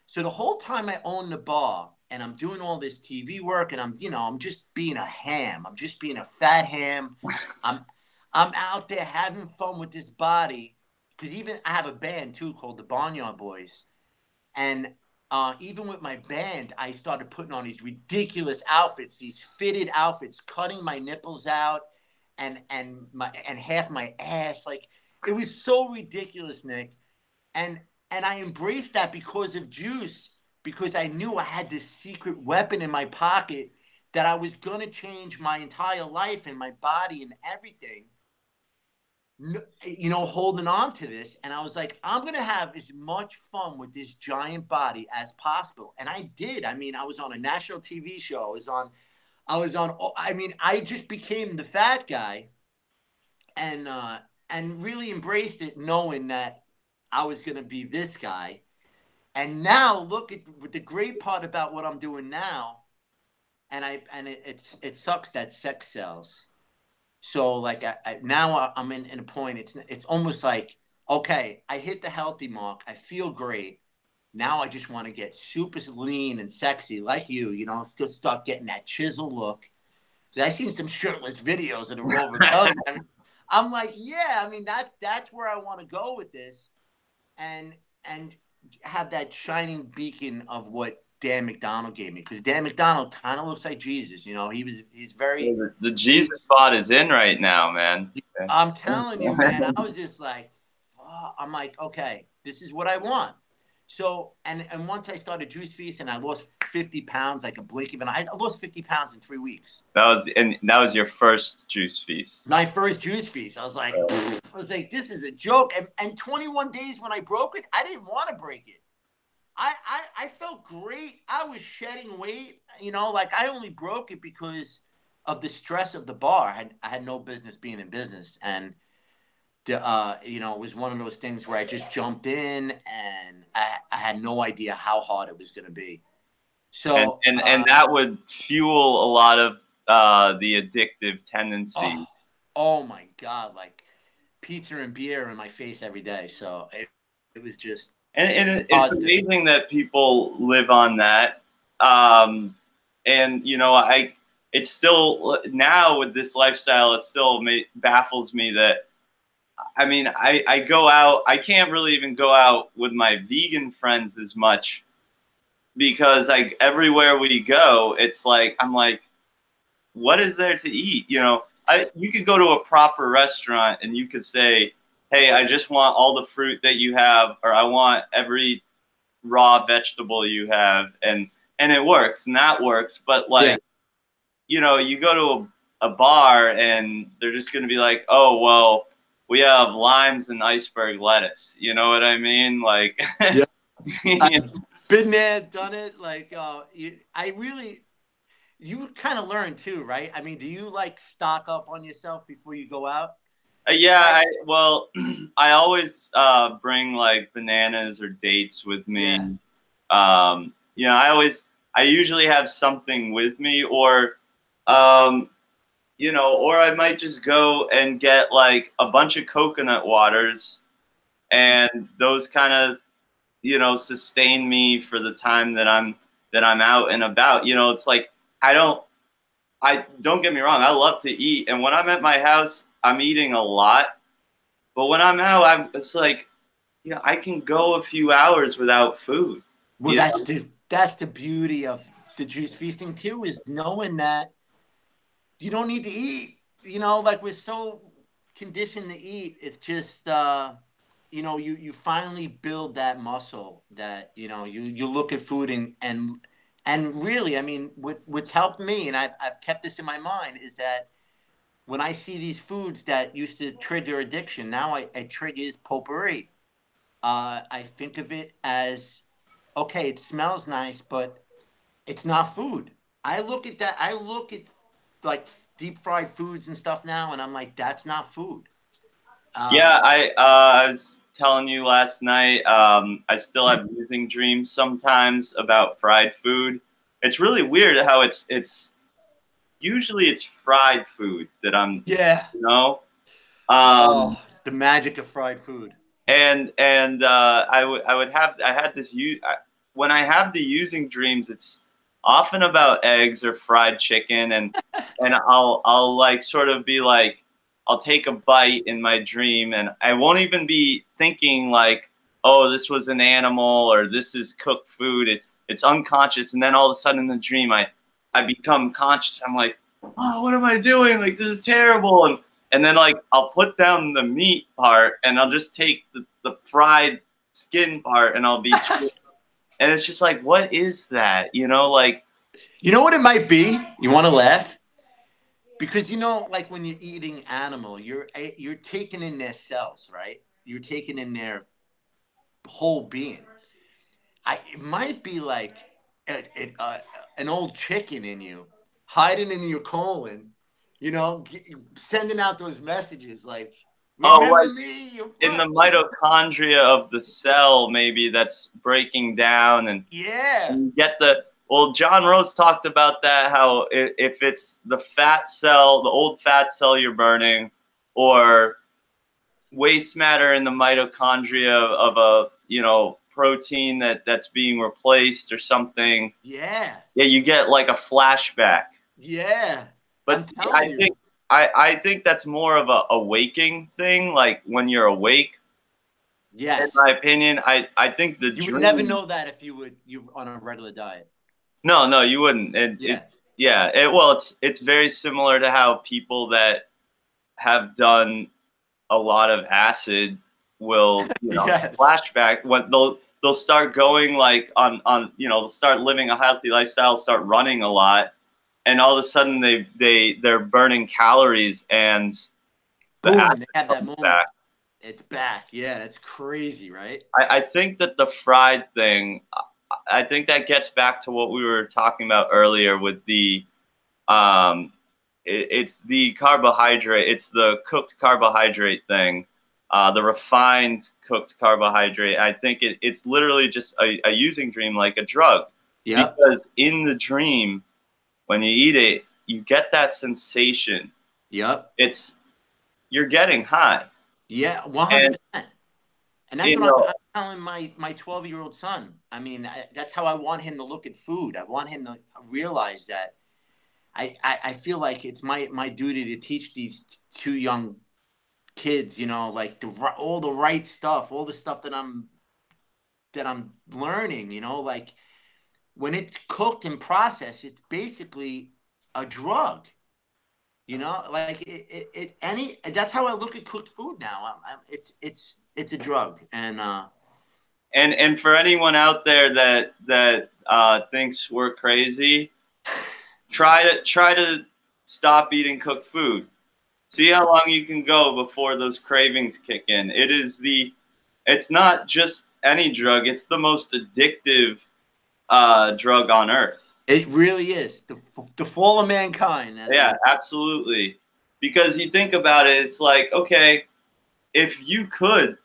Speaker 1: So the whole time I owned the bar and I'm doing all this TV work and I'm just being a ham. I'm just being a fat ham. I'm out there having fun with this body. Because even I have a band too called the Barnyard Boys. And even with my band, I started putting on these ridiculous outfits, these fitted outfits, cutting my nipples out and half my ass. Like, it was so ridiculous, Nick. And I embraced that because of juice, because I knew I had this secret weapon in my pocket that I was going to change my entire life and my body and everything. You know, holding on to this. And I was like, I'm going to have as much fun with this giant body as possible. And I did. I mean, I was on a national TV show. I just became the fat guy and really embraced it, knowing that I was going to be this guy. And now look at the great part about what I'm doing now. And it sucks that sex sells. So like now I'm in a point. It's almost like, okay, I hit the healthy mark. I feel great. Now I just want to get super lean and sexy like you know, just start getting that chisel look. I've seen some shirtless videos of the Rover Cubs. I'm like, yeah, I mean, that's where I want to go with this, and have that shining beacon of what Dan McDonald gave me, because Dan McDonald kind of looks like Jesus. You know, he's very
Speaker 2: the Jesus spot is in right now, man.
Speaker 1: I'm telling you, man. I was just like, I'm like, okay, this is what I want. So, and once I started Juice Feast and I lost 50 pounds, like a blink even, I lost 50 pounds in 3 weeks.
Speaker 2: That was your first Juice Feast.
Speaker 1: My first Juice Feast. I was like, this is a joke. And 21 days when I broke it, I didn't want to break it. I felt great. I was shedding weight, you know, like I only broke it because of the stress of the bar. I had no business being in business. And you know, it was one of those things where I just jumped in and I had no idea how hard it was going to be. So
Speaker 2: and that would fuel a lot of the addictive tendency.
Speaker 1: Oh my God, like pizza and beer in my face every day. So it was just.
Speaker 2: And it's amazing that people live on that. And you know, it's still now with this lifestyle, it still baffles me that. I mean, I go out. I can't really even go out with my vegan friends as much because like everywhere we go, it's like I'm like, what is there to eat? You know, you could go to a proper restaurant and you could say, hey, I just want all the fruit that you have, or I want every raw vegetable you have, and and it works, and that works. But
Speaker 1: Yeah.
Speaker 2: like, you know, you go to a bar and they're just going to be like, oh, well, we have limes and iceberg lettuce. You know what I mean? Like,
Speaker 1: Yeah.
Speaker 2: you know,
Speaker 1: Been there, done it. Like, you kind of learn too, right? I mean, do you like stock up on yourself before you go out?
Speaker 2: yeah,
Speaker 1: I,
Speaker 2: well, I always bring like bananas or dates with
Speaker 1: yeah.
Speaker 2: me. You know, I usually have something with me, or, you know, or I might just go and get like a bunch of coconut waters, and those kind of, you know, sustain me for the time that I'm out and about. You know, it's like I don't get me wrong, I love to eat, and when I'm at my house, I'm eating a lot. But when I'm out, it's like, you know, I can go a few hours without food.
Speaker 1: Well,
Speaker 2: You know?
Speaker 1: that's the beauty of the juice feasting too, is knowing that you don't need to eat. You know, like we're so conditioned to eat. It's just you know, you finally build that muscle that, you know, you look at food and really, I mean, what's helped me, and I've kept this in my mind, is that when I see these foods that used to trigger addiction, now it triggers potpourri. I think of it as, okay, it smells nice, but it's not food. I look at that. I look at like deep fried foods and stuff now, and I'm like, that's not food.
Speaker 2: Yeah,
Speaker 1: Um,
Speaker 2: I was telling you last night, I still have using dreams sometimes about fried food. It's really weird how it's usually it's fried food that I'm,
Speaker 1: yeah.
Speaker 2: you know, um,
Speaker 1: Oh, the magic of fried food.
Speaker 2: and I had this when I have the using dreams, it's often about eggs or fried chicken, and I'll like sort of be like, I'll take a bite in my dream, and I won't even be thinking like, oh, this was an animal or this is cooked food. It's unconscious, and then all of a sudden in the dream, I become conscious. I'm like, oh, what am I doing? Like, this is terrible. And then like I'll put down the meat part and I'll just take the fried skin part and I'll be and it's just like, what is that? You know, like,
Speaker 1: You know what it might be? You want to laugh? Because you know, like when you're eating animal, you're taking in their cells, right? You're taking in their whole being. It might be like an old chicken in you, hiding in your colon, you know, sending out those messages like,
Speaker 2: oh,
Speaker 1: "Remember
Speaker 2: like
Speaker 1: me, you're
Speaker 2: in the
Speaker 1: fine."
Speaker 2: mitochondria of the cell, maybe that's breaking down
Speaker 1: Yeah,
Speaker 2: and you get the, well, John Rose talked about that, how if it's the fat cell, the old fat cell you're burning, or waste matter in the mitochondria of a, you know, protein that's being replaced or something.
Speaker 1: yeah,
Speaker 2: Yeah, you get like a flashback.
Speaker 1: yeah.
Speaker 2: But
Speaker 1: I'm
Speaker 2: see,
Speaker 1: telling you.
Speaker 2: I think that's more of a waking thing, like when you're awake. In
Speaker 1: Yes,
Speaker 2: my opinion, I think the
Speaker 1: you would never
Speaker 2: dream.
Speaker 1: know that if you on a regular diet.
Speaker 2: No, you wouldn't.
Speaker 1: Yeah.
Speaker 2: Yeah. Well, it's very similar to how people that have done a lot of acid will, you know,
Speaker 1: Yes.
Speaker 2: flashback when they'll start going like on, you know, they'll start living a healthy lifestyle, start running a lot, and all of a sudden they're burning calories and the
Speaker 1: Boom. They
Speaker 2: acid
Speaker 1: have that
Speaker 2: comes
Speaker 1: moment.
Speaker 2: back.
Speaker 1: It's back. Yeah, it's crazy, right?
Speaker 2: I think that the fried thing, I think that gets back to what we were talking about earlier with the um it's the carbohydrate, it's the cooked carbohydrate thing, the refined cooked carbohydrate. I think it's literally just a using dream, like a drug,
Speaker 1: Yep.
Speaker 2: because in the dream, when you eat it, you get that sensation.
Speaker 1: Yep.
Speaker 2: It's you're getting high,
Speaker 1: Yeah,
Speaker 2: and
Speaker 1: 100%. And that's
Speaker 2: you
Speaker 1: what
Speaker 2: know,
Speaker 1: I'm telling my 12-year-old son. I mean, that's how I want him to look at food. I want him to realize that I feel like it's my duty to teach these two young kids, you know, like all the right stuff, all the stuff that I'm learning, you know, like when it's cooked and processed, it's basically a drug. You know, like any. That's how I look at cooked food now. It's a drug, and
Speaker 2: And for anyone out there that thinks we're crazy, try to stop eating cooked food. See how long you can go before those cravings kick in. It's not just any drug, it's the most addictive drug on earth.
Speaker 1: It really is. The fall of mankind.
Speaker 2: Yeah, absolutely. Because you think about it, it's like, okay, if you could,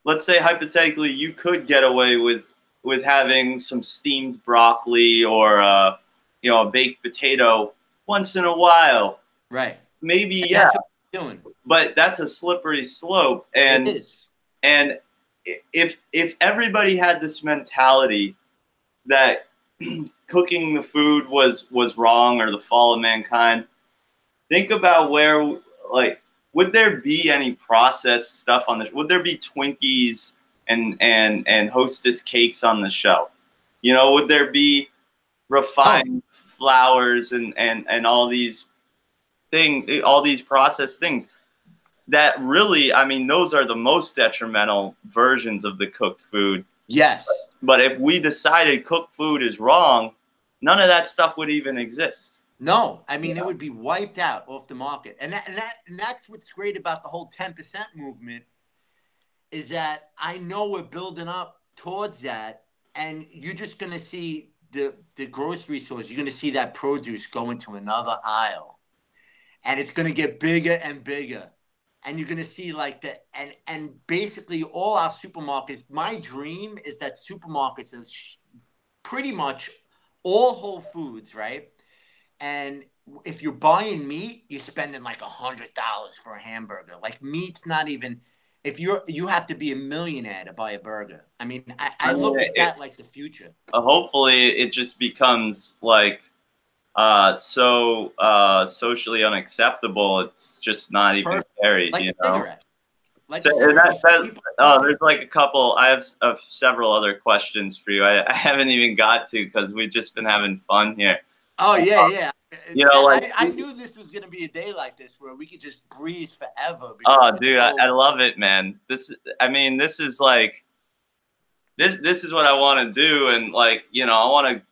Speaker 2: let's say hypothetically, you could get away with having some steamed broccoli or a baked potato once in a while.
Speaker 1: Right.
Speaker 2: Maybe,
Speaker 1: and
Speaker 2: yeah.
Speaker 1: That's what we're doing.
Speaker 2: But that's a slippery slope. And
Speaker 1: it is.
Speaker 2: And if everybody had this mentality that cooking the food was wrong or the fall of mankind, think about where, like, would there be any processed stuff on the? Would there be Twinkies and Hostess cakes on the shelf? You know, would there be refined flours and all these all these processed things? That really, I mean, those are the most detrimental versions of the cooked food.
Speaker 1: Yes.
Speaker 2: But if we decided cooked food is wrong, none of that stuff would even exist.
Speaker 1: No, I mean, it would be wiped out off the market. And that's what's great about the whole 10% movement is that I know we're building up towards that. And you're just going to see the grocery stores, you're going to see that produce go into another aisle. And it's going to get bigger and bigger. And you're going to see like that. And basically all our supermarkets, my dream is that supermarkets are pretty much all Whole Foods, right? And if you're buying meat, you're spending like $100 for a hamburger. Like meat's not even, if you have to be a millionaire to buy a burger. I mean, I look at that like the future.
Speaker 2: Hopefully it just becomes like so socially unacceptable. It's just not even carried,
Speaker 1: like
Speaker 2: you know.
Speaker 1: Cigarette. Like
Speaker 2: so there's like a couple. I have several other questions for you. I haven't even got to because we've just been having fun here.
Speaker 1: Oh yeah, yeah.
Speaker 2: You know, like
Speaker 1: I knew this was gonna be a day like this where we could just breeze forever.
Speaker 2: Oh, dude, I love it, man. This is like this is what I want to do, and like, you know, I want to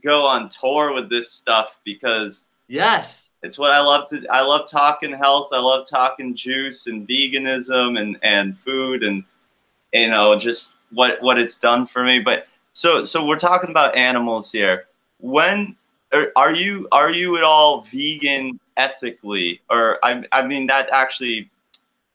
Speaker 2: go on tour with this stuff because
Speaker 1: yes,
Speaker 2: it's what I love to. I love talking health. I love talking juice and veganism and food and, you know, just what it's done for me. But so we're talking about animals here. When are you at all vegan ethically? Or I mean that actually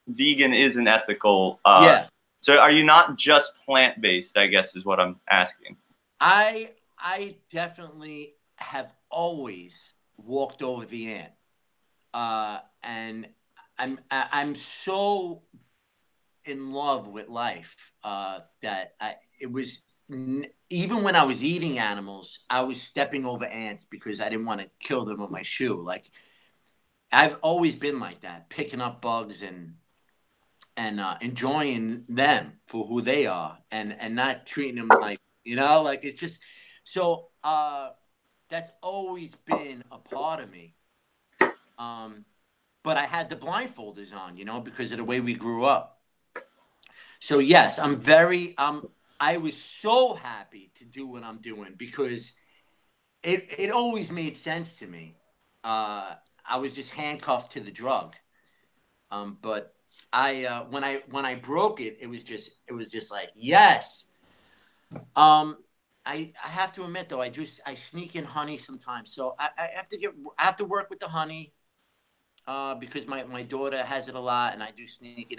Speaker 2: vegan isn't ethical.
Speaker 1: Yeah.
Speaker 2: So are you not just plant-based, I guess is what I'm asking.
Speaker 1: I definitely have always walked over the ant. And I'm so in love with life that it was even when I was eating animals, I was stepping over ants because I didn't want to kill them with my shoe. Like I've always been like that, picking up bugs and enjoying them for who they are and not treating them like, you know, like it's just so that's always been a part of me. But I had the blindfolders on, you know, because of the way we grew up. So yes, I was so happy to do what I'm doing because it always made sense to me. I was just handcuffed to the drug. But when I broke it, it was just like, yes. I have to admit though, I sneak in honey sometimes. So I have to work with the honey because my daughter has it a lot, and I do sneak it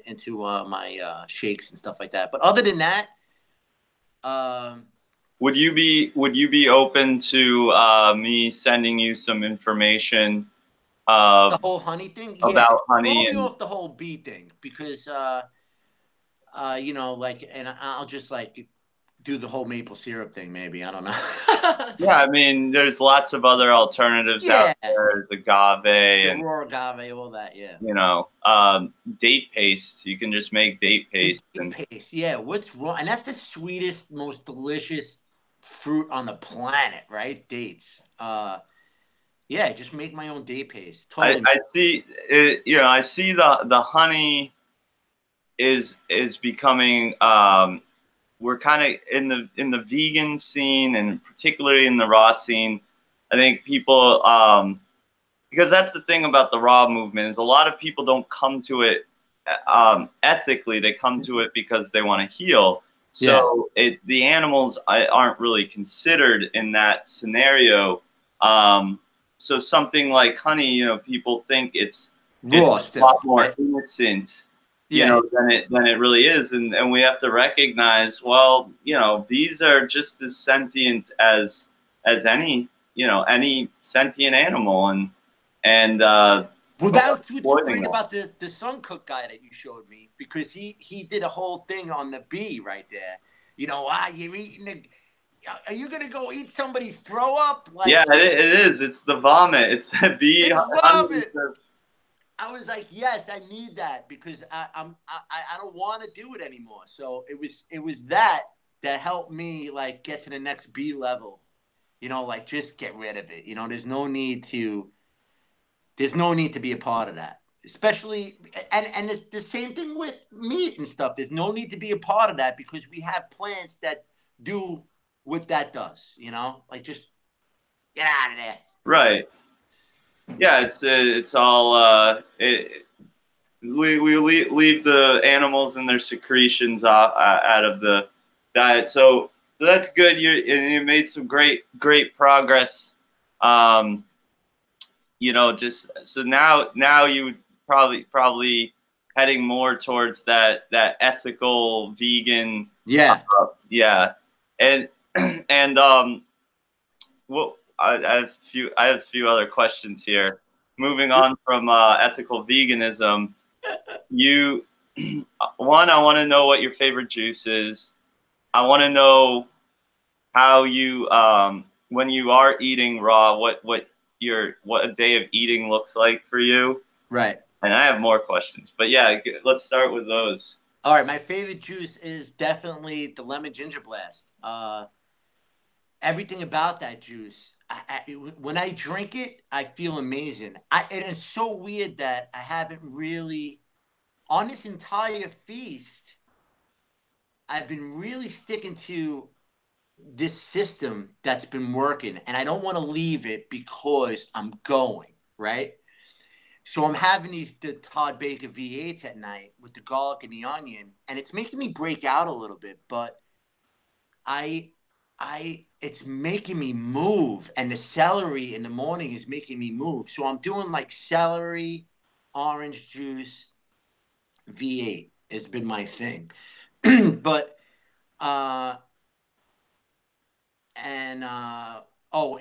Speaker 1: into my shakes and stuff like that. But other than that,
Speaker 2: would you be open to me sending you some information?
Speaker 1: The whole honey thing
Speaker 2: about honey
Speaker 1: and off the whole bee thing because you know, like, and I'll just like do the whole maple syrup thing, maybe. I don't know.
Speaker 2: Yeah, I mean, there's lots of other alternatives out there. There's agave and
Speaker 1: raw agave, all that. Yeah.
Speaker 2: You know, date paste. You can just make date paste.
Speaker 1: Paste. Yeah. What's wrong? And that's the sweetest, most delicious fruit on the planet, right? Dates. Yeah, just make my own date paste. Totally.
Speaker 2: I see it, you know, I see the honey is becoming we're kind of in the vegan scene, and particularly in the raw scene. I think people, because that's the thing about the raw movement, is a lot of people don't come to it ethically. They come to it because they want to heal. So the animals aren't really considered in that scenario. So something like honey, you know, people think it's
Speaker 1: raw
Speaker 2: a lot
Speaker 1: still,
Speaker 2: more
Speaker 1: right?
Speaker 2: innocent, you know, than it really is, and we have to recognize, well, you know, these are just as sentient as any, you know, any sentient animal, and
Speaker 1: Well, that's what's
Speaker 2: exploiting
Speaker 1: great
Speaker 2: them.
Speaker 1: about the Sun Cook guy that you showed me, because he did a whole thing on the bee right there. You know, you're eating the. Are you gonna go eat somebody's throw up?
Speaker 2: Yeah,
Speaker 1: Like
Speaker 2: it is. It's the vomit. It's the bee.
Speaker 1: it's
Speaker 2: Honey.
Speaker 1: vomit. I was like, yes, I need that because I don't want to do it anymore. So it was that helped me like get to the next B level. You know, like just get rid of it. You know, there's no need to be a part of that. Especially and the same thing with meat and stuff. There's no need to be a part of that because we have plants that do what that does. You know, like just get out of there.
Speaker 2: Right. Yeah, it's all we leave the animals and their secretions out of the diet. So that's good. You made some great progress. You know, just so now you probably heading more towards that ethical vegan.
Speaker 1: Yeah.
Speaker 2: Yeah, and and well, I have a few other questions here. Moving on from ethical veganism, you one, I want to know what your favorite juice is. I want to know how you when you are eating raw, what a day of eating looks like for you.
Speaker 1: Right.
Speaker 2: And I have more questions, but yeah, let's start with those.
Speaker 1: All right, my favorite juice is definitely the lemon ginger blast. Everything about that juice, when I drink it, I feel amazing. And it's so weird that I haven't really, on this entire feast, I've been really sticking to this system that's been working, and I don't want to leave it because I'm going, right? So I'm having the Todd Baker V8s at night with the garlic and the onion, and it's making me break out a little bit, but I it's making me move, and the celery in the morning is making me move. So I'm doing like celery, orange juice, V8 has been my thing. But uh and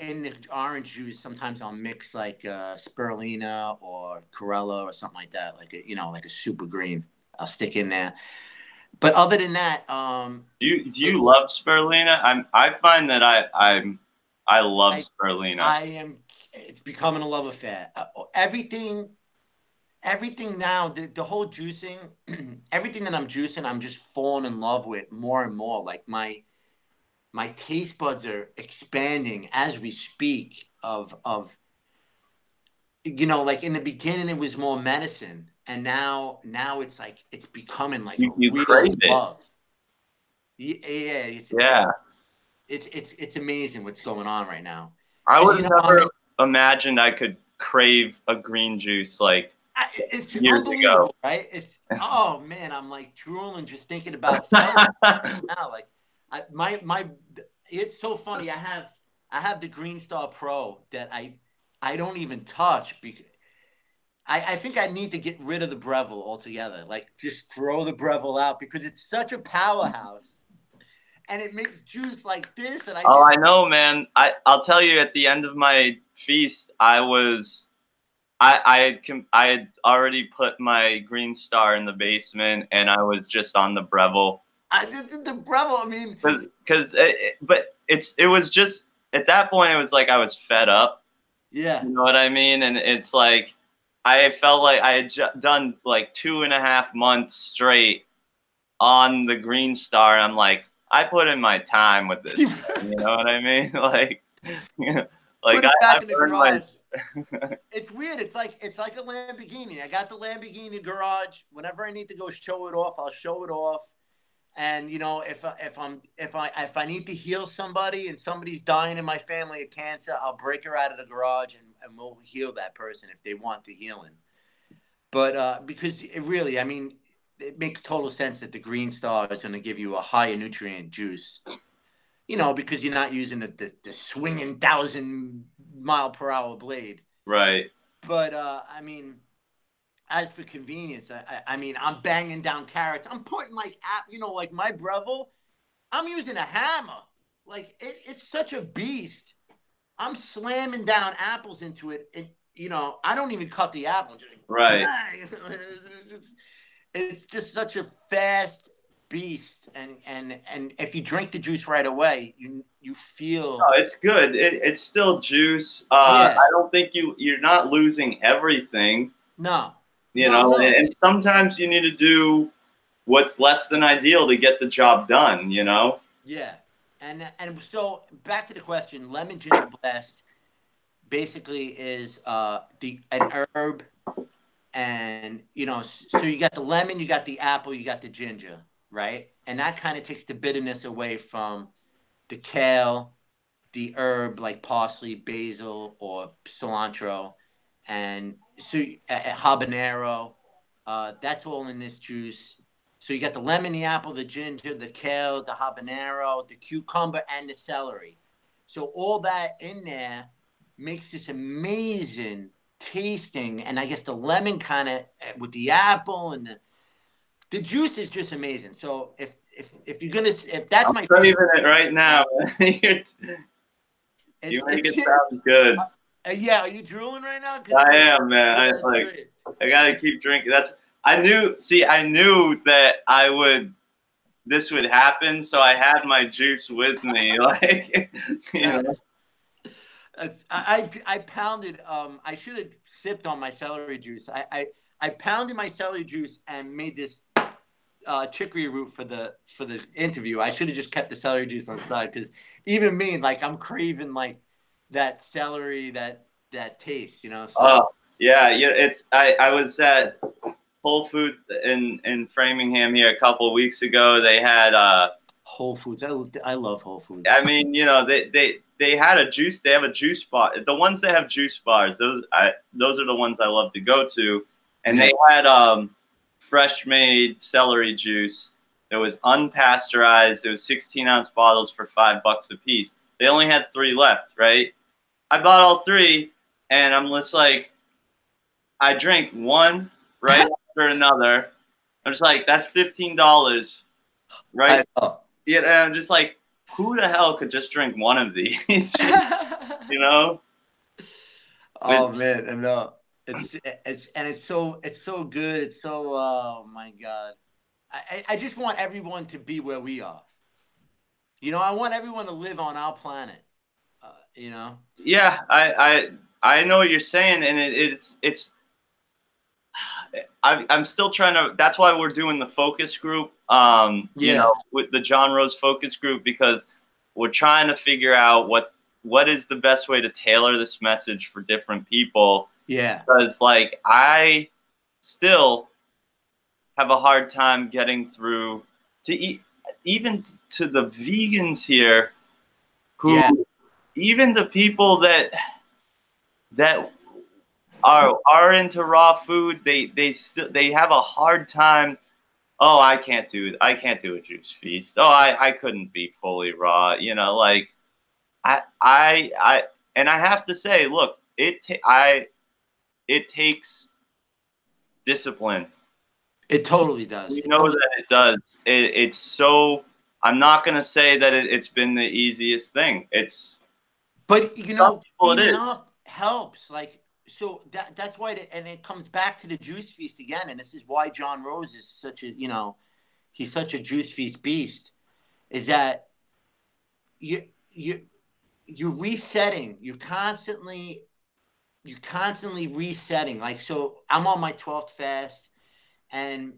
Speaker 1: in the orange juice sometimes I'll mix like spirulina or Corella or something like that, like like a super green. I'll stick in there. But other than that,
Speaker 2: Do you love spirulina? I find that I love spirulina.
Speaker 1: it's becoming a love affair. Everything now, the whole juicing, everything that I'm juicing, I'm just falling in love with more and more. Like my taste buds are expanding as we speak. Like in the beginning it was more medicine, and now it's like it's becoming like a
Speaker 2: You
Speaker 1: real
Speaker 2: crave it.
Speaker 1: love. Yeah,
Speaker 2: Yeah.
Speaker 1: it's amazing what's going on right now.
Speaker 2: I
Speaker 1: And
Speaker 2: would have never imagined I could crave a green juice like
Speaker 1: it's
Speaker 2: years
Speaker 1: unbelievable,
Speaker 2: ago.
Speaker 1: right? Oh man, I'm like drooling just thinking about celery now. Like my it's so funny. I have the Green Star Pro that I don't even touch because I think I need to get rid of the Breville altogether. Like just throw the Breville out because it's such a powerhouse. And it makes juice like this, and
Speaker 2: Oh, I know, man. I'll tell you, at the end of my feast, I had already put my Green Star in the basement, and I was just on the Breville.
Speaker 1: I did the Breville. I mean,
Speaker 2: but it was just at that point it was like I was fed up.
Speaker 1: yeah.
Speaker 2: You know what I mean? And it's like I felt like I had done like 2.5 months straight on the Green Star, and I'm like, I put in my time with this. You know what I mean? Like, like
Speaker 1: put it back in the
Speaker 2: my.
Speaker 1: garage. It's weird. It's like a Lamborghini. I got the Lamborghini garage. Whenever I need to go show it off, I'll show it off. And you know, if I need to heal somebody and somebody's dying in my family of cancer, I'll break her out of the garage and we'll heal that person if they want the healing. But because it really, I mean, it makes total sense that the Green Star is going to give you a higher nutrient juice. You know, because you're not using the swinging 1,000-mile-per-hour blade.
Speaker 2: Right.
Speaker 1: But I mean, as for convenience, I mean, I'm banging down carrots. I'm putting like you know, like my Breville. I'm using a hammer. Like it's such a beast. I'm slamming down apples into it. You know, I don't even cut the apple. Just
Speaker 2: Right.
Speaker 1: bang. It's just such a fast beast, and if you drink the juice right away, you feel.
Speaker 2: No, it's good. It's still juice.
Speaker 1: Yeah.
Speaker 2: I don't think you're not losing everything.
Speaker 1: No.
Speaker 2: You
Speaker 1: No.
Speaker 2: know,
Speaker 1: No.
Speaker 2: and sometimes you need to do what's less than ideal to get the job done. You know.
Speaker 1: Yeah. And so back to the question, lemon ginger blast basically is an herb, and you know, so you got the lemon, you got the apple, you got the ginger, right? And that kind of takes the bitterness away from the kale, the herb like parsley, basil, or cilantro, and so habanero. That's all in this juice. So you got the lemon, the apple, the ginger, the kale, the habanero, the cucumber, and the celery. So all that in there makes this amazing tasting. And I guess the lemon kind of with the apple and the juice is just amazing. So if you're gonna, if that's
Speaker 2: I'm
Speaker 1: my
Speaker 2: saving
Speaker 1: favorite,
Speaker 2: it right now. You make it sound good.
Speaker 1: Yeah, are you drooling right now?
Speaker 2: I am, man.
Speaker 1: Yeah, that's great.
Speaker 2: I gotta keep drinking. I knew that this would happen, so I had my juice with me. Like, you know.
Speaker 1: I pounded. I should have sipped on my celery juice. I pounded my celery juice and made this chicory root for the interview. I should have just kept the celery juice on the side because even me, like, I'm craving like that celery, that taste, you know. So.
Speaker 2: Oh yeah, yeah. I was at Whole Foods in Framingham here a couple of weeks ago. They had
Speaker 1: Whole Foods. I love Whole Foods.
Speaker 2: I mean, you know, they had a juice. They have a juice bar. The ones that have juice bars, those are the ones I love to go to. And they had fresh made celery juice. It was unpasteurized. It was 16-ounce bottles for $5 a piece. They only had 3 left, right? I bought all 3, and I'm just like, I drank one right after another. I'm just like, that's $15, right? Yeah, and I'm just like, who the hell could just drink one of these? You know?
Speaker 1: Oh man, I know. It's so good. It's so, oh my God. I just want everyone to be where we are. You know, I want everyone to live on our planet. You know?
Speaker 2: Yeah, I know what you're saying, and it's I'm still trying to. That's why we're doing the focus group. You know, with the John Rose focus group, because we're trying to figure out what is the best way to tailor this message for different people.
Speaker 1: Yeah.
Speaker 2: Because like I still have a hard time getting through to even to the vegans here, who even the people that are into raw food, they have a hard time. Oh, I can't do a juice feast. Oh, I couldn't be fully raw. You know, like I and I have to say, look, it takes discipline.
Speaker 1: It totally does.
Speaker 2: You know that it does. It's so. I'm not gonna say that it's been the easiest thing.
Speaker 1: But you know,
Speaker 2: being
Speaker 1: up helps. Like, so that's why, and it comes back to the juice feast again. And this is why John Rose is such a, you know, he's such a juice feast beast. Is that you're resetting. You're constantly resetting. Like, so I'm on my 12th fast, and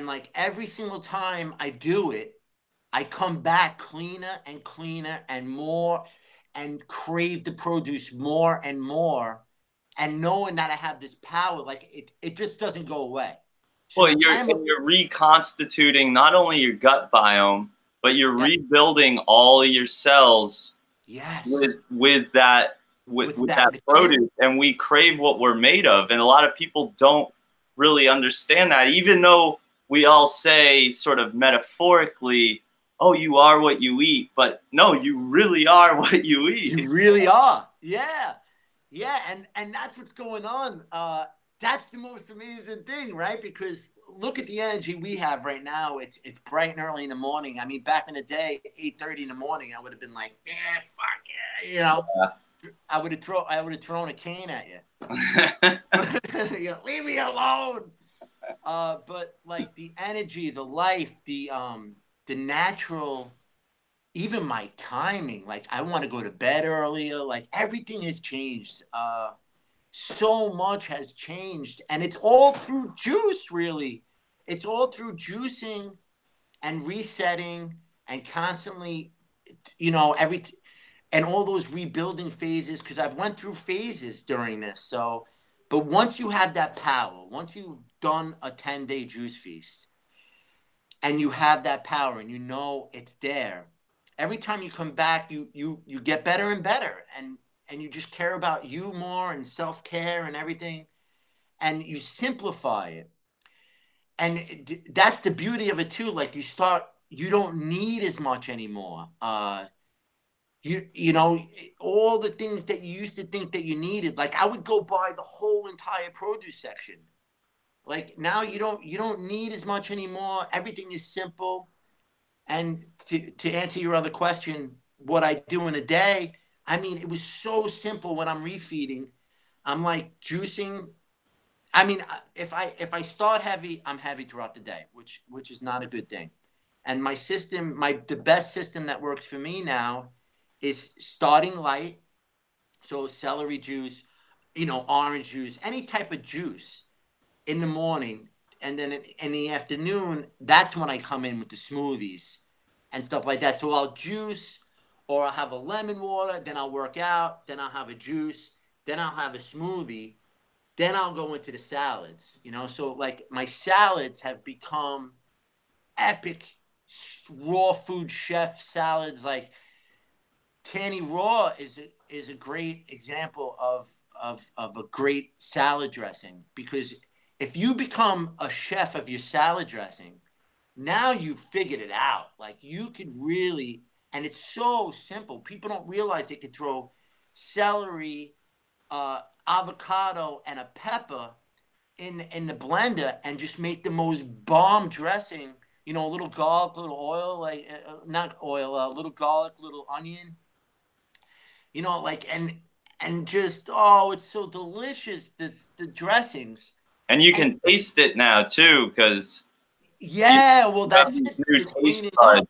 Speaker 1: like every single time I do it, I come back cleaner and cleaner and more, and crave the produce more and more, and knowing that I have this power, like it just doesn't go away.
Speaker 2: Well,
Speaker 1: So I am a
Speaker 2: you're reconstituting not only your gut biome, but you're
Speaker 1: yeah,
Speaker 2: rebuilding all of your cells
Speaker 1: yes,
Speaker 2: with that
Speaker 1: with
Speaker 2: with
Speaker 1: that
Speaker 2: that
Speaker 1: material.
Speaker 2: produce, and we crave what we're made of, and a lot of people don't really understand that, even though we all say sort of metaphorically, oh, you are what you eat, but no, you really are what you eat.
Speaker 1: You really are. Yeah. Yeah, and that's what's going on. That's the most amazing thing, right? Because look at the energy we have right now. It's bright and early in the morning. I mean, back in the day, 8:30 in the morning, I would have been like, yeah, fuck yeah, you know. I would have thrown a cane at you. You know, leave me alone. But like the energy, the life, the natural, even my timing, like I want to go to bed earlier, like everything has changed. So much has changed, and it's all through juice, really. It's all through juicing and resetting and constantly, you know, and all those rebuilding phases, because I've went through phases during this. So, but once you have that power, once you've done a 10-day juice feast and you have that power and you know it's there, every time you come back, you get better and better, and you just care about you more and self-care and everything, and you simplify it. And that's the beauty of it too. Like you don't need as much anymore. You know, all the things that you used to think that you needed. Like I would go buy the whole entire produce section. Like now you don't need as much anymore. Everything is simple. And to answer your other question, what I do in a day, I mean, it was so simple when I'm refeeding. I'm like juicing. I mean, if I start heavy, I'm heavy throughout the day, which is not a good thing. And my system, the best system that works for me now is starting light. So celery juice, you know, orange juice, any type of juice in the morning, and then in the afternoon, that's when I come in with the smoothies and stuff like that. So I'll juice, or I'll have a lemon water, then I'll work out, then I'll have a juice, then I'll have a smoothie, then I'll go into the salads. You know, so like my salads have become epic raw food chef salads. Like Tanny Raw is a great example of a great salad dressing, because if you become a chef of your salad dressing, now you've figured it out. Like you could really, and it's so simple. People don't realize they could throw celery, avocado, and a pepper in the blender and just make the most bomb dressing. You know, a little garlic, a little oil, like not oil, a little garlic, little onion, you know, like and just oh, it's so delicious. The dressings,
Speaker 2: And you
Speaker 1: and
Speaker 2: can taste it now too, because you
Speaker 1: yeah, well,
Speaker 2: have
Speaker 1: that's
Speaker 2: these
Speaker 1: it.
Speaker 2: new
Speaker 1: You're
Speaker 2: taste
Speaker 1: cleaning
Speaker 2: buds.
Speaker 1: up,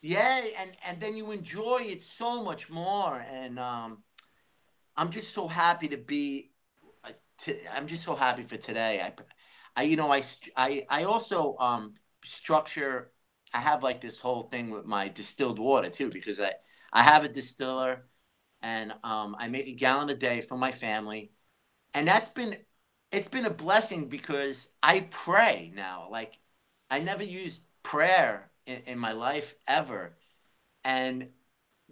Speaker 1: yeah, and then you enjoy it so much more. And I'm just so happy to be. I'm just so happy for today. You know, I also structure. I have like this whole thing with my distilled water too, because I have a distiller, and I make a gallon a day for my family, and it's been a blessing because I pray now. Like I never used prayer in my life ever, and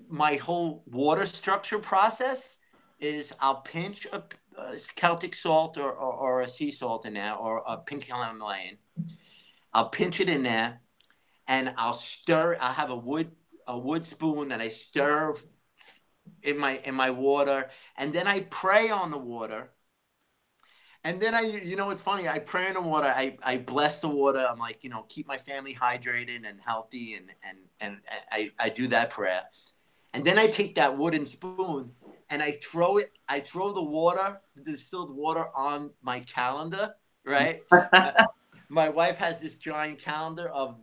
Speaker 1: my whole water structure process is I'll pinch a Celtic salt, or a sea salt in there, or a pink Himalayan. I'll pinch it in there, and I'll stir. I'll have a wood spoon, and I stir in my water, and then I pray on the water. And then you know, it's funny. I pray in the water. I bless the water. I'm like, you know, keep my family hydrated and healthy, and I do that prayer. And then I take that wooden spoon and I throw it. I throw the water, the distilled water, on my calendar. Right. My wife has this giant calendar of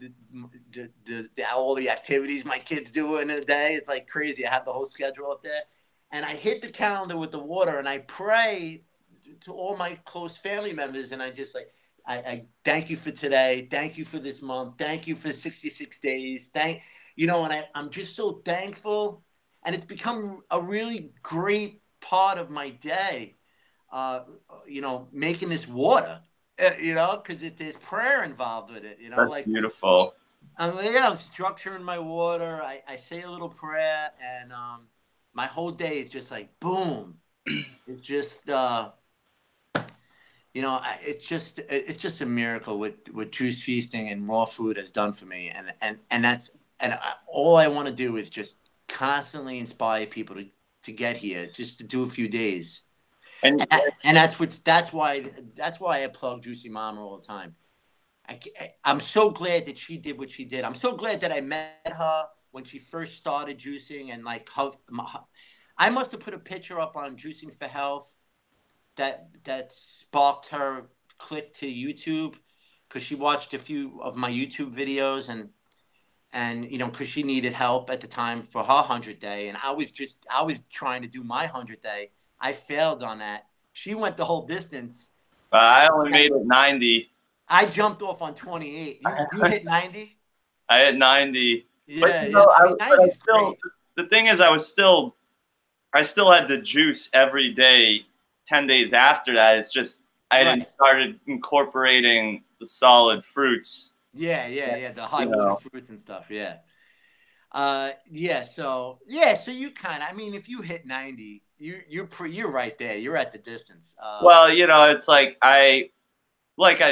Speaker 1: all the activities my kids do in a day. It's like crazy. I have the whole schedule up there, and I hit the calendar with the water, and I pray to all my close family members, and I just like I thank you for today, thank you for this month, thank you for 66 days, you know, and I'm just so thankful, and it's become a really great part of my day. Uh, you know, making this water. You know, because there's prayer involved with it. You know,
Speaker 2: That's
Speaker 1: like
Speaker 2: beautiful.
Speaker 1: I'm structuring my water. I say a little prayer, and my whole day is just like boom. It's just you know, it's just a miracle what juice feasting and raw food has done for me, and that's all I want to do is just constantly inspire people to get here, just to do a few days,
Speaker 2: And
Speaker 1: and that's why I plug Juicy Mama all the time. I'm so glad that she did what she did. I'm so glad that I met her when she first started juicing, and like I must have put a picture up on Juicing for Health that sparked her click to YouTube because she watched a few of my YouTube videos, and you know, because she needed help at the time for her 100 day, and I was trying to do my 100 day. I failed on that. She went the whole distance.
Speaker 2: I only made it 90.
Speaker 1: I jumped off on 28. You hit 90?
Speaker 2: I hit 90. But
Speaker 1: Yeah,
Speaker 2: you
Speaker 1: yeah.
Speaker 2: know,
Speaker 1: I mean,
Speaker 2: but
Speaker 1: 90
Speaker 2: I
Speaker 1: is
Speaker 2: still,
Speaker 1: great.
Speaker 2: the thing is, I still had to juice every day. 10 days after that, it's just I hadn't
Speaker 1: Right.
Speaker 2: started incorporating the solid fruits.
Speaker 1: Yeah, yeah, yeah. The high
Speaker 2: You
Speaker 1: water
Speaker 2: know,
Speaker 1: fruits and stuff. Yeah. So you kind of, I mean, if you hit 90, you're right there. You're at the distance.
Speaker 2: well, you know, it's like I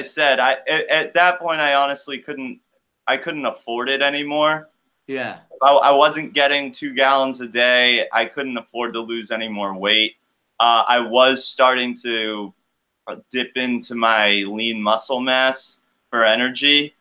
Speaker 2: said, at that point, I honestly couldn't afford it anymore.
Speaker 1: Yeah.
Speaker 2: I wasn't getting 2 gallons a day. I couldn't afford to lose any more weight. I was starting to dip into my lean muscle mass for energy.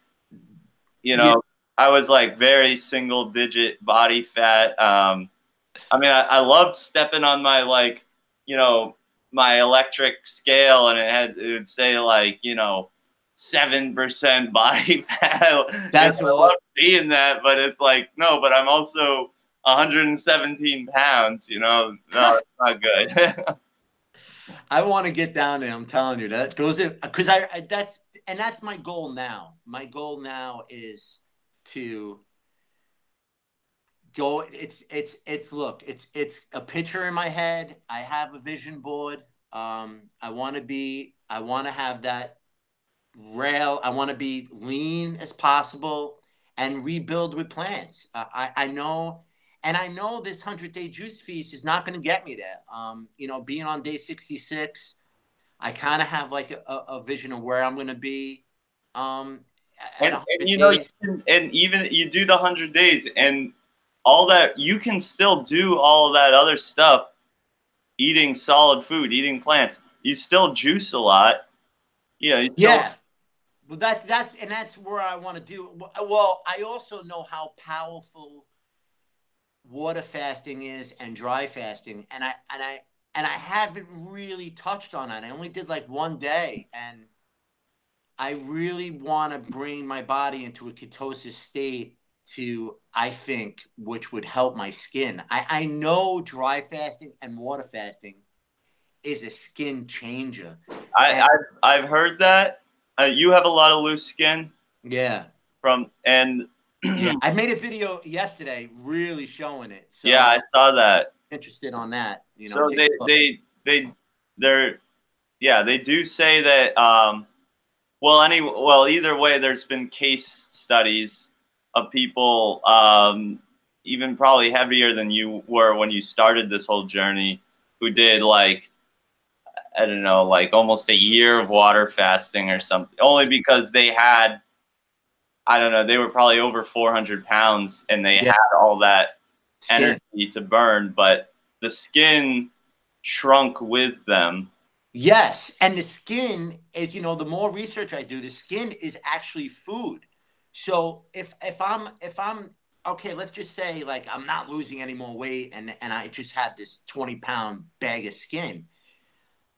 Speaker 2: You
Speaker 1: Yeah.
Speaker 2: know, I was like very single digit body fat. I mean, I loved stepping on my you know, my electric scale, and it would say like, you know, 7% body fat. And
Speaker 1: That's
Speaker 2: I
Speaker 1: all.
Speaker 2: love seeing that, but it's like, no, but I'm also 117 pounds. You know, no, it's not good.
Speaker 1: I want to get down there. I'm telling you that those are because that's my goal now. My goal now is to go. It's a picture in my head. I have a vision board. I want to have that rail. I want to be lean as possible and rebuild with plants. I know, and I know this 100 day juice feast is not going to get me there. You know, being on day 66, I kind of have like a vision of where I'm going to be at
Speaker 2: And
Speaker 1: 100
Speaker 2: you know,
Speaker 1: days.
Speaker 2: and even you do the 100 days and all that, you can still do all that other stuff, eating solid food, eating plants. You still juice a lot. Yeah, you still.
Speaker 1: Yeah. Well, that's where I want to do. Well, I also know how powerful water fasting is and dry fasting, and I haven't really touched on it. I only did like one day, and I really want to bring my body into a ketosis state to, I think, which would help my skin. I know dry fasting and water fasting is a skin changer.
Speaker 2: I,
Speaker 1: And
Speaker 2: I've heard that. You have a lot of loose skin
Speaker 1: yeah,
Speaker 2: from, and
Speaker 1: yeah. I made a video yesterday really showing it.
Speaker 2: yeah,
Speaker 1: So
Speaker 2: I saw that.
Speaker 1: interested on that, you know,
Speaker 2: So
Speaker 1: take a look.
Speaker 2: they're yeah, they do say that. Well, either way, there's been case studies of people, even probably heavier than you were when you started this whole journey, who did like, I don't know, like almost a year of water fasting or something, only because they had, I don't know, they were probably over 400 pounds and they
Speaker 1: Yeah,
Speaker 2: had all that
Speaker 1: skin.
Speaker 2: energy to burn, but the skin shrunk with them.
Speaker 1: Yes, and the skin is, you know, the more research I do, the skin is actually food. So if I'm okay, let's just say like I'm not losing any more weight, and I just have this 20 pound bag of skin.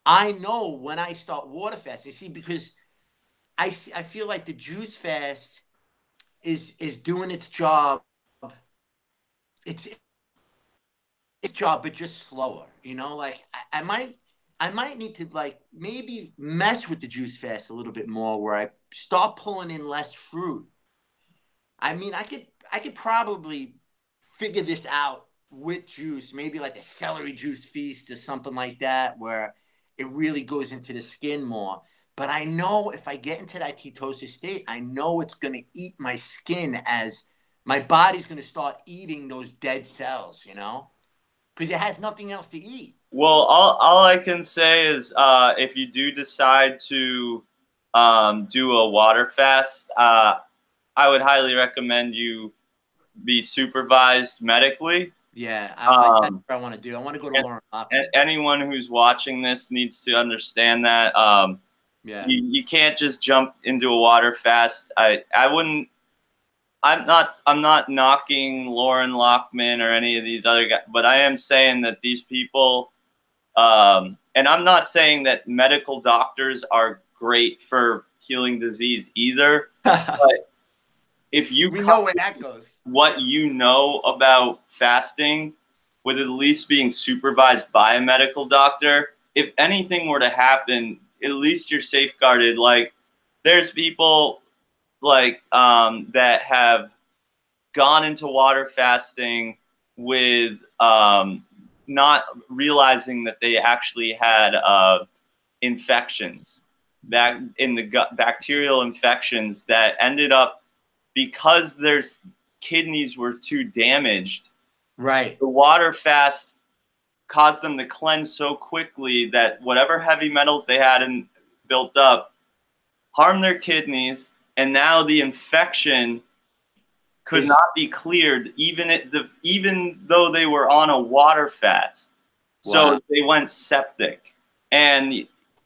Speaker 1: I know when I start water fasting, see, because I feel like the juice fast is doing its job. It's its job, but just slower. You know, like I might need to like maybe mess with the juice fast a little bit more, where I start pulling in less fruit. I mean, I could probably figure this out with juice, maybe like a celery juice feast or something like that, where it really goes into the skin more. But I know if I get into that ketosis state, I know it's going to eat my skin as my body's going to start eating those dead cells, you know, because it has nothing else to eat.
Speaker 2: Well, all I can say is if you do decide to do a water fast, I would highly recommend you be supervised medically.
Speaker 1: Yeah, that's
Speaker 2: Um,
Speaker 1: what I want to do. I want to go to
Speaker 2: and,
Speaker 1: Lauren
Speaker 2: and
Speaker 1: Lockman.
Speaker 2: anyone who's watching this needs to understand that
Speaker 1: Yeah.
Speaker 2: you can't just jump into a water fast. I wouldn't. I'm not knocking Lauren Lockman or any of these other guys, but I am saying that these people, and I'm not saying that medical doctors are great for healing disease either, but if you
Speaker 1: We know where that goes.
Speaker 2: what you know about fasting with at least being supervised by a medical doctor, if anything were to happen, at least you're safeguarded. Like there's people like that have gone into water fasting with not realizing that they actually had infections back in the gut, bacterial infections that ended up because their kidneys were too damaged.
Speaker 1: Right.
Speaker 2: The water fast caused them to cleanse so quickly that whatever heavy metals they had built up harmed their kidneys, and now the infection could not be cleared, even though they were on a water fast. So
Speaker 1: Wow.
Speaker 2: they went septic. And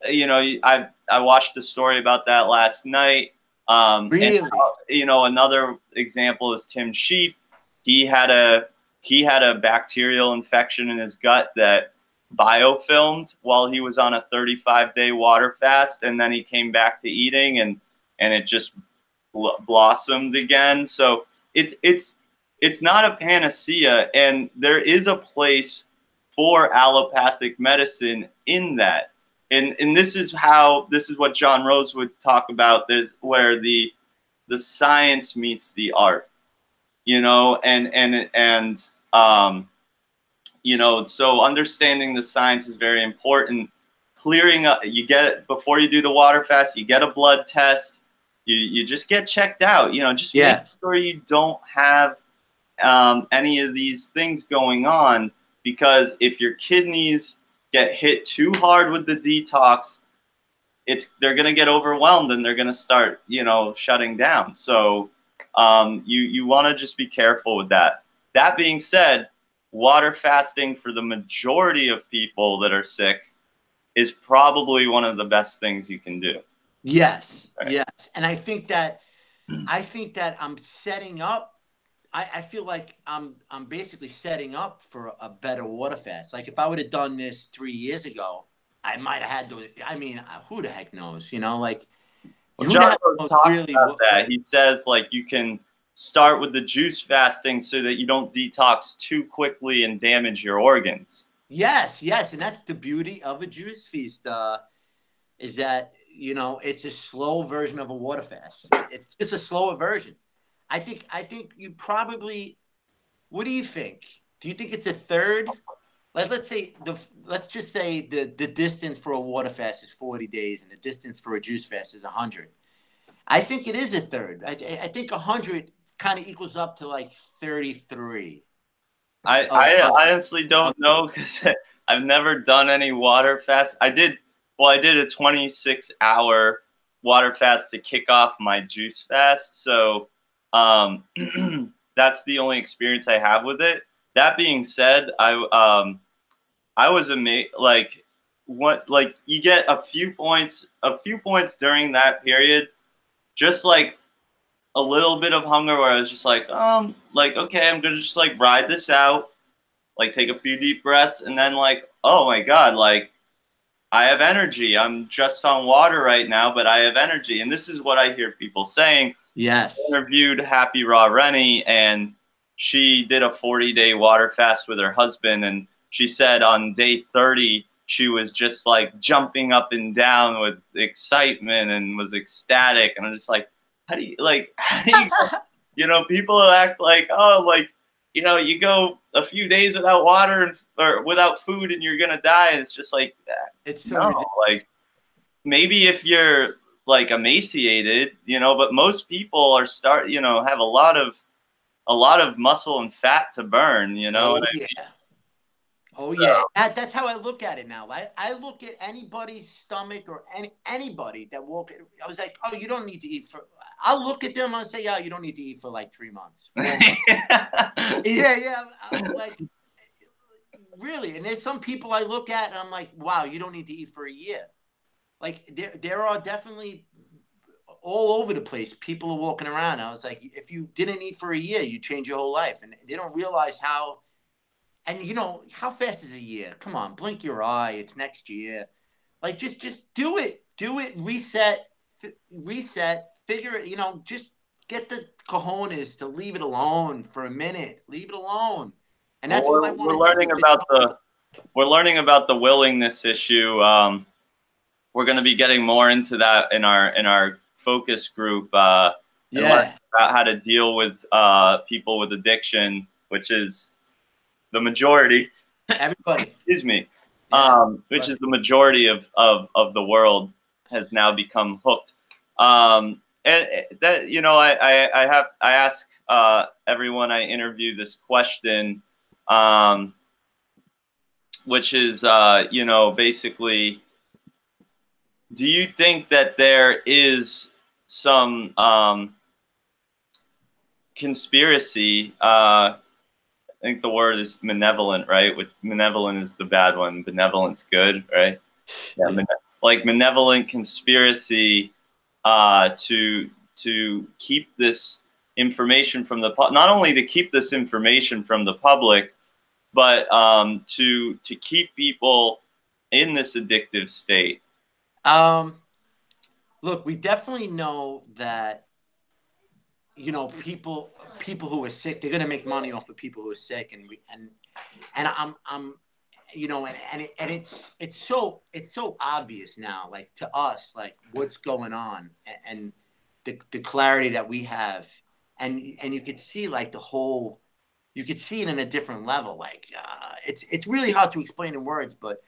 Speaker 2: you know, I watched a story about that last night.
Speaker 1: Really?
Speaker 2: And you know, another example is Tim Sheep. He had a bacterial infection in his gut that biofilmed while he was on a 35-day water fast, and then he came back to eating, and it just blossomed again. So it's not a panacea, and there is a place for allopathic medicine in that. And this is what John Rose would talk about, where the science meets the art, you know, and you know, so understanding the science is very important. Clearing up, before you do the water fast, you get a blood test. You just get checked out, you know, just make sure you don't have any of these things going on, because if your kidneys get hit too hard with the detox, they're going to get overwhelmed and they're going to start, you know, shutting down. So you want to just be careful with that. That being said, water fasting for the majority of people that are sick is probably one of the best things you can do.
Speaker 1: Yes.
Speaker 2: Right.
Speaker 1: Yes. And I think that I'm setting up. I feel like I'm basically setting up for a better water fast. Like if I would have done this 3 years ago, I might have had to. I mean, who the heck knows? You know, like
Speaker 2: well, John talks
Speaker 1: really
Speaker 2: about that. He says like you can start with the juice fasting so that you don't detox too quickly and damage your organs.
Speaker 1: Yes, yes, and that's the beauty of a juice feast. Is that, you know, it's a slow version of a water fast. It's just a slower version. I think you probably. What do you think? Do you think it's a third? Like let's just say the distance for a water fast is 40 days and the distance for a juice fast is 100. I think it is a third. I think 100 kind of equals up to like 33.
Speaker 2: I honestly don't know, because I've never done any water fast. I did a 26-hour water fast to kick off my juice fast. So that's the only experience I have with it. That being said, I was amazed. Like you get a few points during that period, just like a little bit of hunger, where I was just like okay, I'm gonna just like ride this out, like take a few deep breaths, and then like, oh my God, like I have energy. I'm just on water right now, but I have energy. And this is what I hear people saying.
Speaker 1: Yes.
Speaker 2: I interviewed Happy Raw Rennie, and she did a 40-day water fast with her husband, and she said on day 30 she was just like jumping up and down with excitement and was ecstatic. And I'm just like, how do you you know, people act like, oh, like, you know, you go a few days without water or without food and you're gonna die, and it's just like,
Speaker 1: it's so
Speaker 2: no,
Speaker 1: ridiculous.
Speaker 2: like maybe if you're like emaciated, you know, but most people are have a lot of muscle and fat to burn, you know.
Speaker 1: Oh yeah. Oh yeah, that's how I look at it now. I look at anybody's stomach or anybody that walk. I was like, oh, you don't need to eat for. I'll look at them and say, yeah, you don't need to eat for like 3 months, 4 months. Yeah, yeah. Like really, and there's some people I look at and I'm like, wow, you don't need to eat for a year. Like there are definitely all over the place. People are walking around. I was like, if you didn't eat for a year, you change your whole life, and they don't realize how. And you know, how fast is a year? Come on, blink your eye. It's next year. Like just do it. Do it. Reset. Figure it. You know, just get the cojones to leave it alone for a minute. Leave it alone. And
Speaker 2: Well,
Speaker 1: that's all I
Speaker 2: we're
Speaker 1: want to do.
Speaker 2: learning about the willingness issue. We're going to be getting more into that in our focus group, and learning
Speaker 1: Yeah.
Speaker 2: about how to deal with people with addiction, which is the majority.
Speaker 1: Everybody.
Speaker 2: Excuse me.
Speaker 1: Yeah.
Speaker 2: Which is the majority of the world has now become hooked. And that, you know, I ask everyone I interview this question, which is, you know, basically, do you think that there is some conspiracy? I think the word is malevolent, right? Which malevolent is the bad one, benevolent's good, right? Yeah,
Speaker 1: Yeah.
Speaker 2: like malevolent conspiracy to keep this information from not only to keep this information from the public, but to keep people in this addictive state.
Speaker 1: Look, we definitely know that, you know, people who are sick, they're gonna make money off of people who are sick, and I'm you know, and it's so obvious now, like to us, like what's going on, and the clarity that we have, and you could see like the whole, you could see it in a different level. Like it's really hard to explain in words, but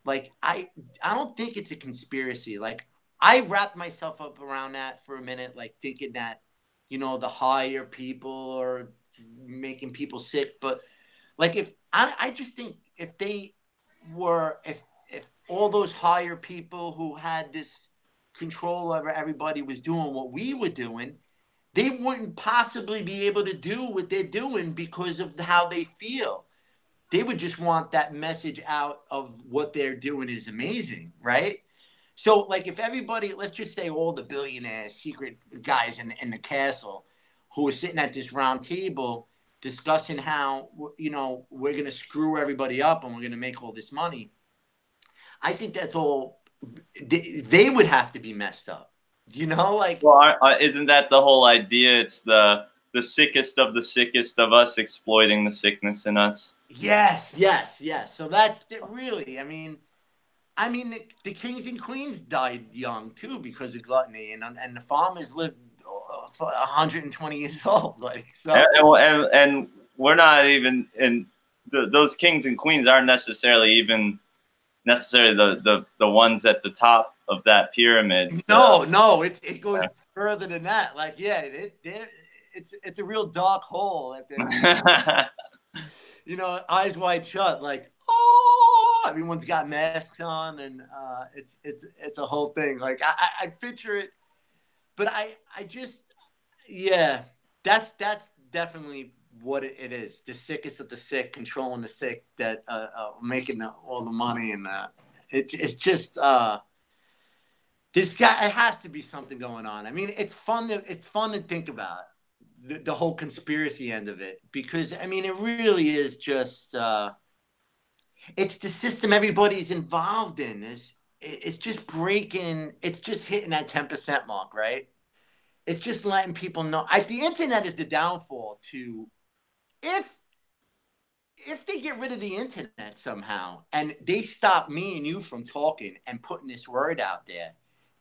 Speaker 1: like I don't think it's a conspiracy. Like I wrapped myself up around that for a minute, like thinking that, you know, the higher people are making people sick, but like if I just think if they were, if all those higher people who had this control over everybody was doing what we were doing, they wouldn't possibly be able to do what they're doing because of how they feel. They would just want that message out of what they're doing is amazing, right? So, like, if everybody, let's just say all the billionaires, secret guys in the castle who are sitting at this round table discussing how, you know, we're going to screw everybody up and we're going to make all this money, I think that's all, they would have to be messed up. You know, like,
Speaker 2: Well, isn't that the whole idea? It's the sickest of the sickest of us exploiting the sickness in us.
Speaker 1: yes, yes, yes. So that's really, I mean, the kings and queens died young too because of gluttony, and the farmers lived for 120 years old. Like so,
Speaker 2: And we're not even in those kings and queens aren't necessarily the ones at the top of that pyramid. So.
Speaker 1: no, it goes further than that. Like yeah, it's a real dark hole. You know, eyes wide shut, like oh, everyone's got masks on, and it's a whole thing. Like I picture it, but I just yeah, that's definitely what it is. The sickest of the sick, controlling the sick, that making all the money, and it's just this guy. It has to be something going on. I mean, it's fun to think about the whole conspiracy end of it, because I mean, it really is just it's the system everybody's involved in. It's just breaking. It's just hitting that 10% mark, right? It's just letting people know. The internet is the downfall to, if they get rid of the internet somehow and they stop me and you from talking and putting this word out there,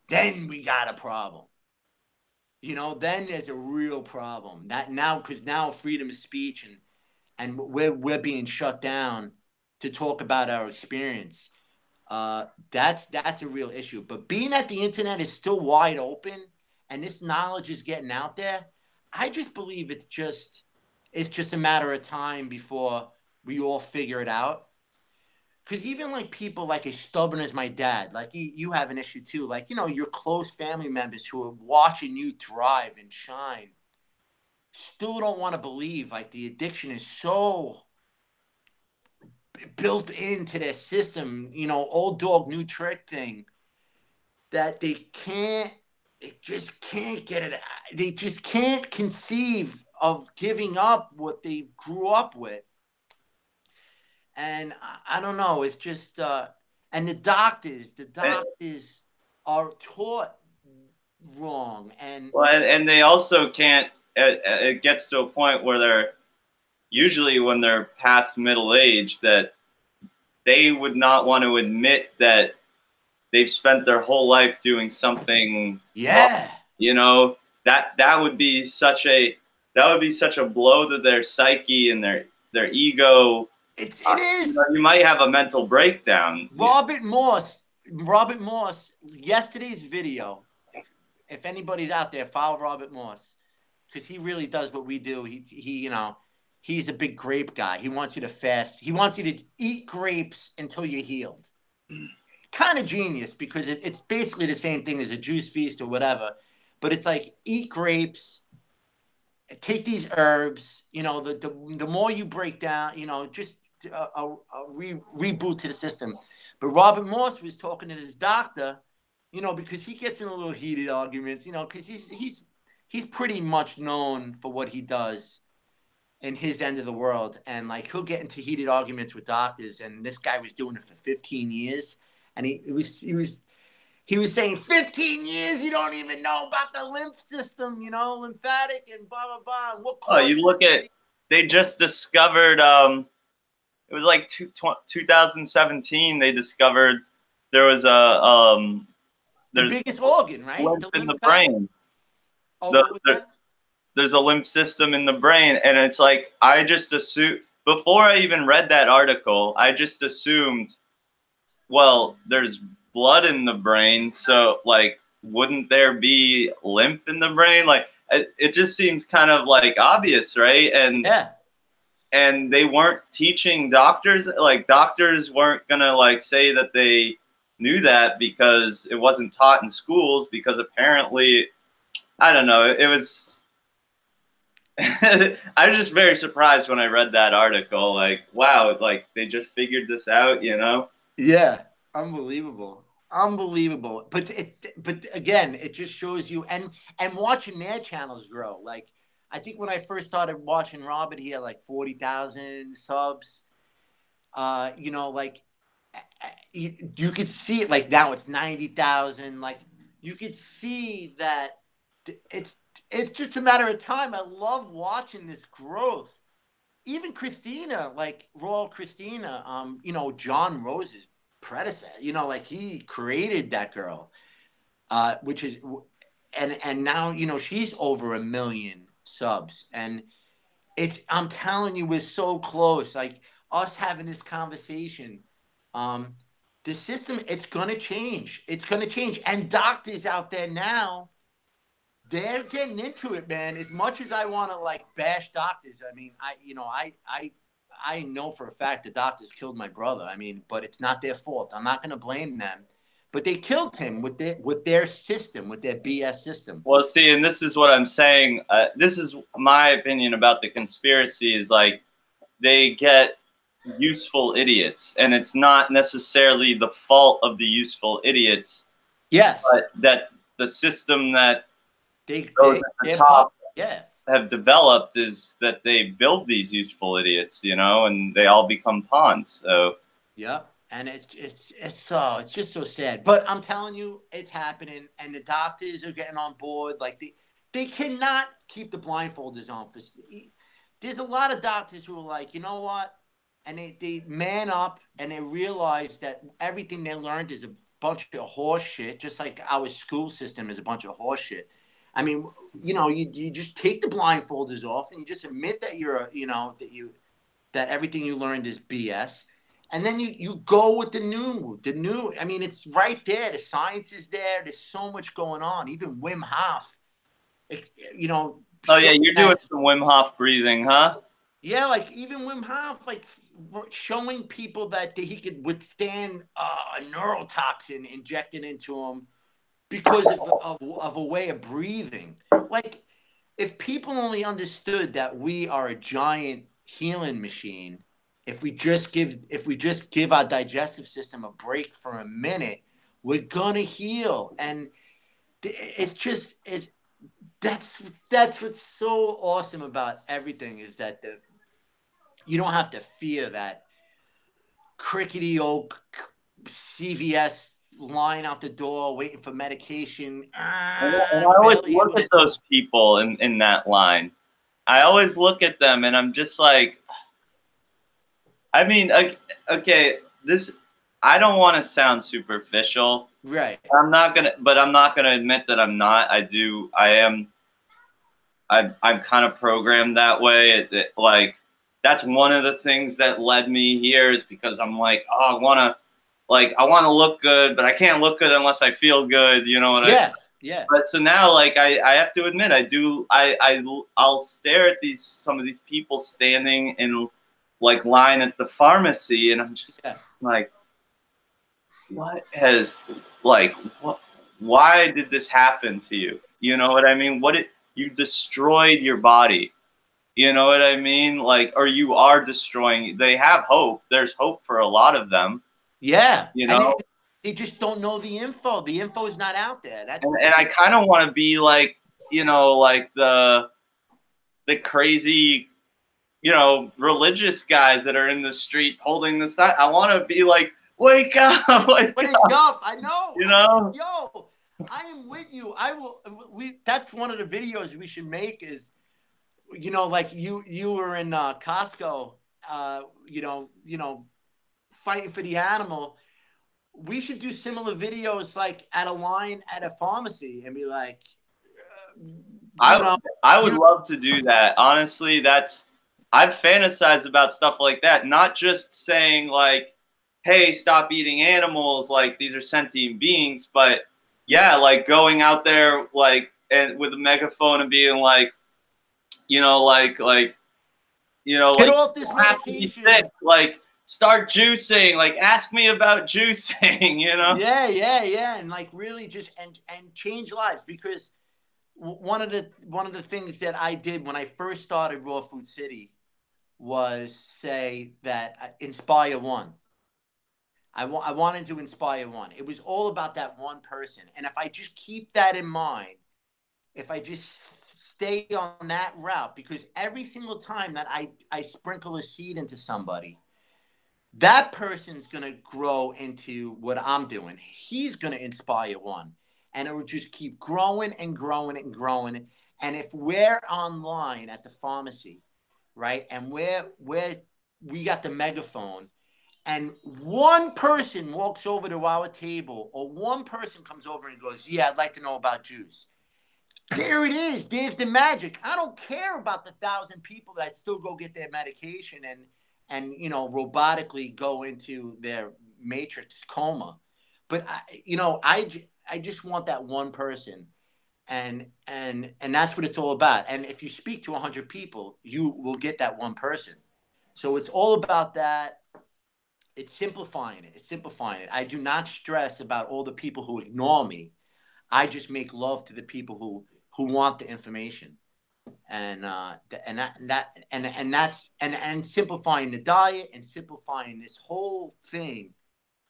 Speaker 1: then we got a problem. You know, then there's a real problem. That now, because now freedom of speech, and we're being shut down to talk about our experience. That's a real issue. But being that the internet is still wide open and this knowledge is getting out there, I just believe it's just a matter of time before we all figure it out. Because even like people like as stubborn as my dad, like you have an issue too. Like, you know, your close family members who are watching you thrive and shine still don't want to believe like the addiction is so built into their system, you know, old dog, new trick thing that they just can't get it. They just can't conceive of giving up what they grew up with. And I don't know. It's just, and the doctors are taught wrong. And
Speaker 2: Well, and they also can't. It gets to a point where they're usually when they're past middle age that they would not want to admit that they've spent their whole life doing something.
Speaker 1: yeah,
Speaker 2: wrong. You know, that would be such a blow to their psyche and their ego.
Speaker 1: it is.
Speaker 2: You know, you might have a mental breakdown.
Speaker 1: Robert Morse, yesterday's video. If anybody's out there, follow Robert Morse because he really does what we do. He, you know, he's a big grape guy. He wants you to fast. He wants you to eat grapes until you're healed. Kind of genius because it's basically the same thing as a juice feast or whatever. But it's like eat grapes, take these herbs. You know, the more you break down, you know, just a reboot to the system. But Robert Morse was talking to his doctor, you know, because he gets in a little heated arguments, you know, because he's pretty much known for what he does in his end of the world. And like he'll get into heated arguments with doctors. And this guy was doing it for 15 years. And he was saying 15 years, you don't even know about the lymph system, you know, lymphatic and blah, blah, blah. And what causes
Speaker 2: You look at, they just discovered, it was like 2017, they discovered there was
Speaker 1: the biggest organ, right?
Speaker 2: Lymph in the brain.
Speaker 1: Oh, what was that?
Speaker 2: There's a lymph system in the brain. And it's like, I just assumed, before I even read that article, I just assumed, well, there's blood in the brain. So like, wouldn't there be lymph in the brain? Like, it just seems kind of like obvious, right? And
Speaker 1: yeah.
Speaker 2: And they weren't teaching doctors, like doctors weren't gonna like say that they knew that because it wasn't taught in schools because apparently, I don't know, it was, I was just very surprised when I read that article, like, wow, like they just figured this out, you know?
Speaker 1: Yeah, unbelievable. Unbelievable. But again, it just shows you and watching their channels grow. Like I think when I first started watching Robert, he had like 40,000 subs. You know, like you could see it. Like now it's 90,000. Like you could see that it's just a matter of time. I love watching this growth. Even Christina, like Royal Christina, you know, John Rose's predecessor. You know, like he created that girl, which is, and now you know she's over 1 million subs, and I'm telling you, we're so close. Like us having this conversation, the system, it's gonna change. It's gonna change, and doctors out there now, they're getting into it, man. As much as I want to like bash doctors, I mean, I know for a fact the doctors killed my brother. I mean, but it's not their fault. I'm not gonna blame them. But they killed him with their system, with their BS system.
Speaker 2: Well, see, and this is what I'm saying. This is my opinion about the conspiracy is like they get useful idiots, and it's not necessarily the fault of the useful idiots.
Speaker 1: Yes.
Speaker 2: But that the system that
Speaker 1: they're
Speaker 2: at the top
Speaker 1: yeah.
Speaker 2: have developed is that they build these useful idiots, you know, and they all become pawns. So.
Speaker 1: Yep. And it's just so sad. But I'm telling you, it's happening, and the doctors are getting on board. Like they cannot keep the blindfolders on. There's a lot of doctors who are like, you know what? And they man up and they realize that everything they learned is a bunch of horse shit, just like our school system is a bunch of horse shit. I mean, you know, you just take the blindfolders off and you just admit that you're, you know, that everything you learned is BS. And then you go with the new. I mean, it's right there. The science is there. There's so much going on. Even Wim Hof, you know.
Speaker 2: Oh yeah, you're doing some Wim Hof breathing, huh?
Speaker 1: Yeah, like even Wim Hof, like showing people that he could withstand a neurotoxin injected into him because of a way of breathing. Like, if people only understood that we are a giant healing machine, if we just give our digestive system a break for a minute, we're gonna heal. And that's what's so awesome about everything, is that you don't have to fear that crickety old CVS line out the door waiting for medication.
Speaker 2: And I always look at those people in that line. I always look at them and I'm just like, I mean, okay, I don't want to sound superficial.
Speaker 1: Right.
Speaker 2: I'm not gonna admit that I'm not. I'm kind of programmed that way. Like, that's one of the things that led me here, is because I'm like, oh, I want to look good, but I can't look good unless I feel good. You know what I mean?
Speaker 1: Yeah.
Speaker 2: But so now, like, I have to admit, I'll stare at some of these people standing in like line at the pharmacy, and I'm just like, why did this happen to you? You know what I mean? You destroyed your body. You know what I mean? Like, or you are destroying. They have hope. There's hope for a lot of them.
Speaker 1: Yeah.
Speaker 2: You know,
Speaker 1: they just don't know the info. The info is not out there.
Speaker 2: And I kind of want to be like, you know, like the crazy, you know, religious guys that are in the street holding the sign. I want to be like, wake up, wake
Speaker 1: up. I know.
Speaker 2: You know?
Speaker 1: Yo, I am with you. That's one of the videos we should make, is, you know, like you were in Costco, you know, fighting for the animal. We should do similar videos, like at a line at a pharmacy, and be like,
Speaker 2: I would love to do that. Honestly, I've fantasized about stuff like that. Not just saying like, hey, stop eating animals, like these are sentient beings, but yeah, like going out there like and with a megaphone and being like, you know, get
Speaker 1: off this medication.
Speaker 2: Like, start juicing. Like, ask me about juicing. You know?
Speaker 1: Yeah, and like really just and change lives. Because one of the things that I did when I first started Raw Food City was say that inspire one. I wanted to inspire one. It was all about that one person. And if I just keep that in mind, if I just stay on that route, because every single time that I sprinkle a seed into somebody, that person's going to grow into what I'm doing. He's going to inspire one. And it will just keep growing and growing and growing. And if we're online at the pharmacy, right, and we got the megaphone, and one person walks over to our table, or one person comes over and goes, yeah, I'd like to know about juice. There it is. There's the magic. I don't care about the 1,000 people that still go get their medication and you know, robotically go into their matrix coma. But I just want that one person, and that's what it's all about. And if you speak to 100 people, you will get that one person. So it's all about that. It's simplifying it. I do not stress about all the people who ignore me. I just make love to the people who want the information, and simplifying the diet and simplifying this whole thing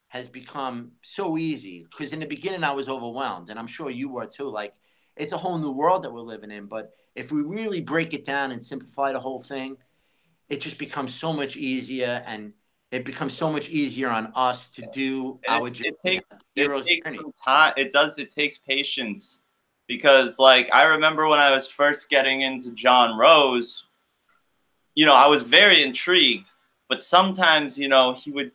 Speaker 1: has become so easy. Because in the beginning I was overwhelmed, and I'm sure you were too. Like, it's a whole new world that we're living in. But if we really break it down and simplify the whole thing, it just becomes so much easier, and it becomes so much easier on us to do our journey.
Speaker 2: It takes some time. It takes patience, because like I remember when I was first getting into John Rose, you know, I was very intrigued, but sometimes, you know, he would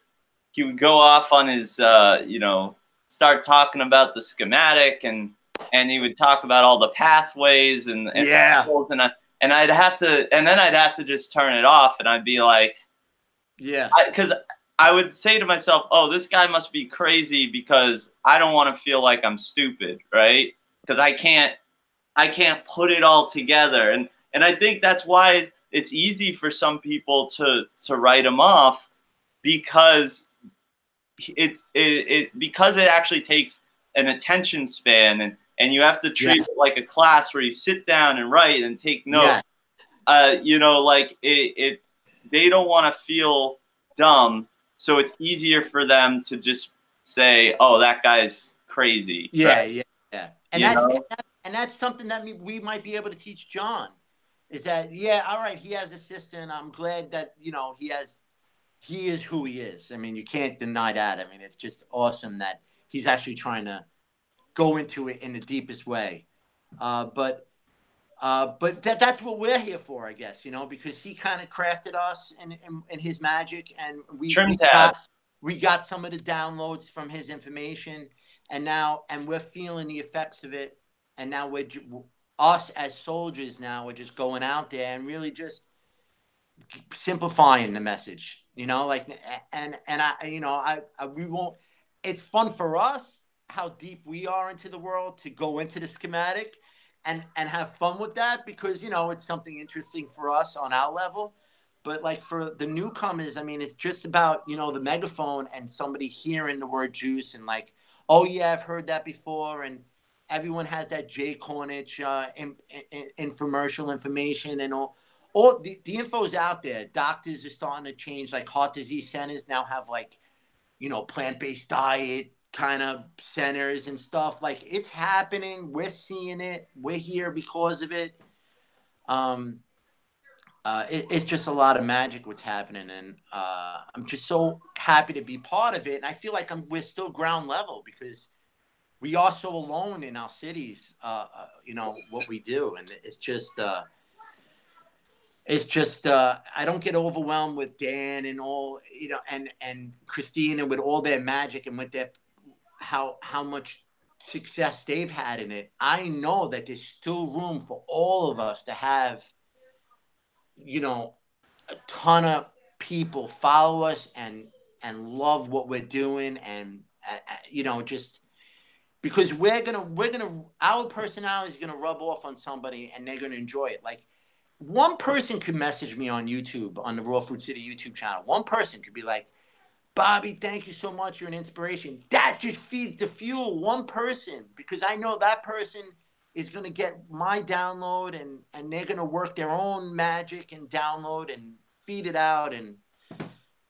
Speaker 2: go off on his you know, start talking about the schematic, and he would talk about all the pathways and and I'd have to just turn it off, and I'd be like,
Speaker 1: yeah,
Speaker 2: because I would say to myself, oh, this guy must be crazy because I don't want to feel like I'm stupid, right? Because I can't put it all together. And I think that's why it's easy for some people to write him off, because because it actually takes an attention span, and you have to treat it like a class where you sit down and write and take notes. You know, like they don't want to feel dumb, so it's easier for them to just say, "Oh, that guy's crazy."
Speaker 1: Yeah,
Speaker 2: right?
Speaker 1: yeah.
Speaker 2: You
Speaker 1: And that's something that we might be able to teach John. Is that, yeah, all right, he has a sister, and I'm glad that, you know, he is who he is. I mean, you can't deny that. I mean, it's just awesome that he's actually trying to go into it in the deepest way. But that's what we're here for, I guess, you know, because he kind of crafted us in his magic, and
Speaker 2: Trim tab.
Speaker 1: we got some of the downloads from his information, and we're feeling the effects of it, and now us as soldiers now we're just going out there and really just simplifying the message, you know, like, and I, you know, we won't. It's fun for us how deep we are into the world to go into the schematic and have fun with that, because, you know, it's something interesting for us on our level. But like for the newcomers, I mean, it's just about, you know, the megaphone and somebody hearing the word juice and like, oh yeah, I've heard that before, and everyone has that Jay Cornish infomercial information and all the info's out there. Doctors are starting to change, like heart disease centers now have like, you know, plant-based diet kind of centers and stuff. Like, it's happening. We're seeing it. We're here because of it. It's just a lot of magic what's happening, and I'm just so happy to be part of it. And I feel like we're still ground level, because we are so alone in our cities. You know what we do, and it's just I don't get overwhelmed with Dan and all, you know, and Christine, and with all their magic and with their how much success they've had in it. I know that there's still room for all of us to have, you know, a ton of people follow us and love what we're doing, and you know, just because our personality is gonna rub off on somebody and they're gonna enjoy it. Like, one person could message me on YouTube, on the Raw Food City YouTube channel. One person could be like, Bobby, thank you so much. You're an inspiration. That just feeds the fuel. One person, because I know that person is going to get my download, and they're going to work their own magic and download and feed it out. And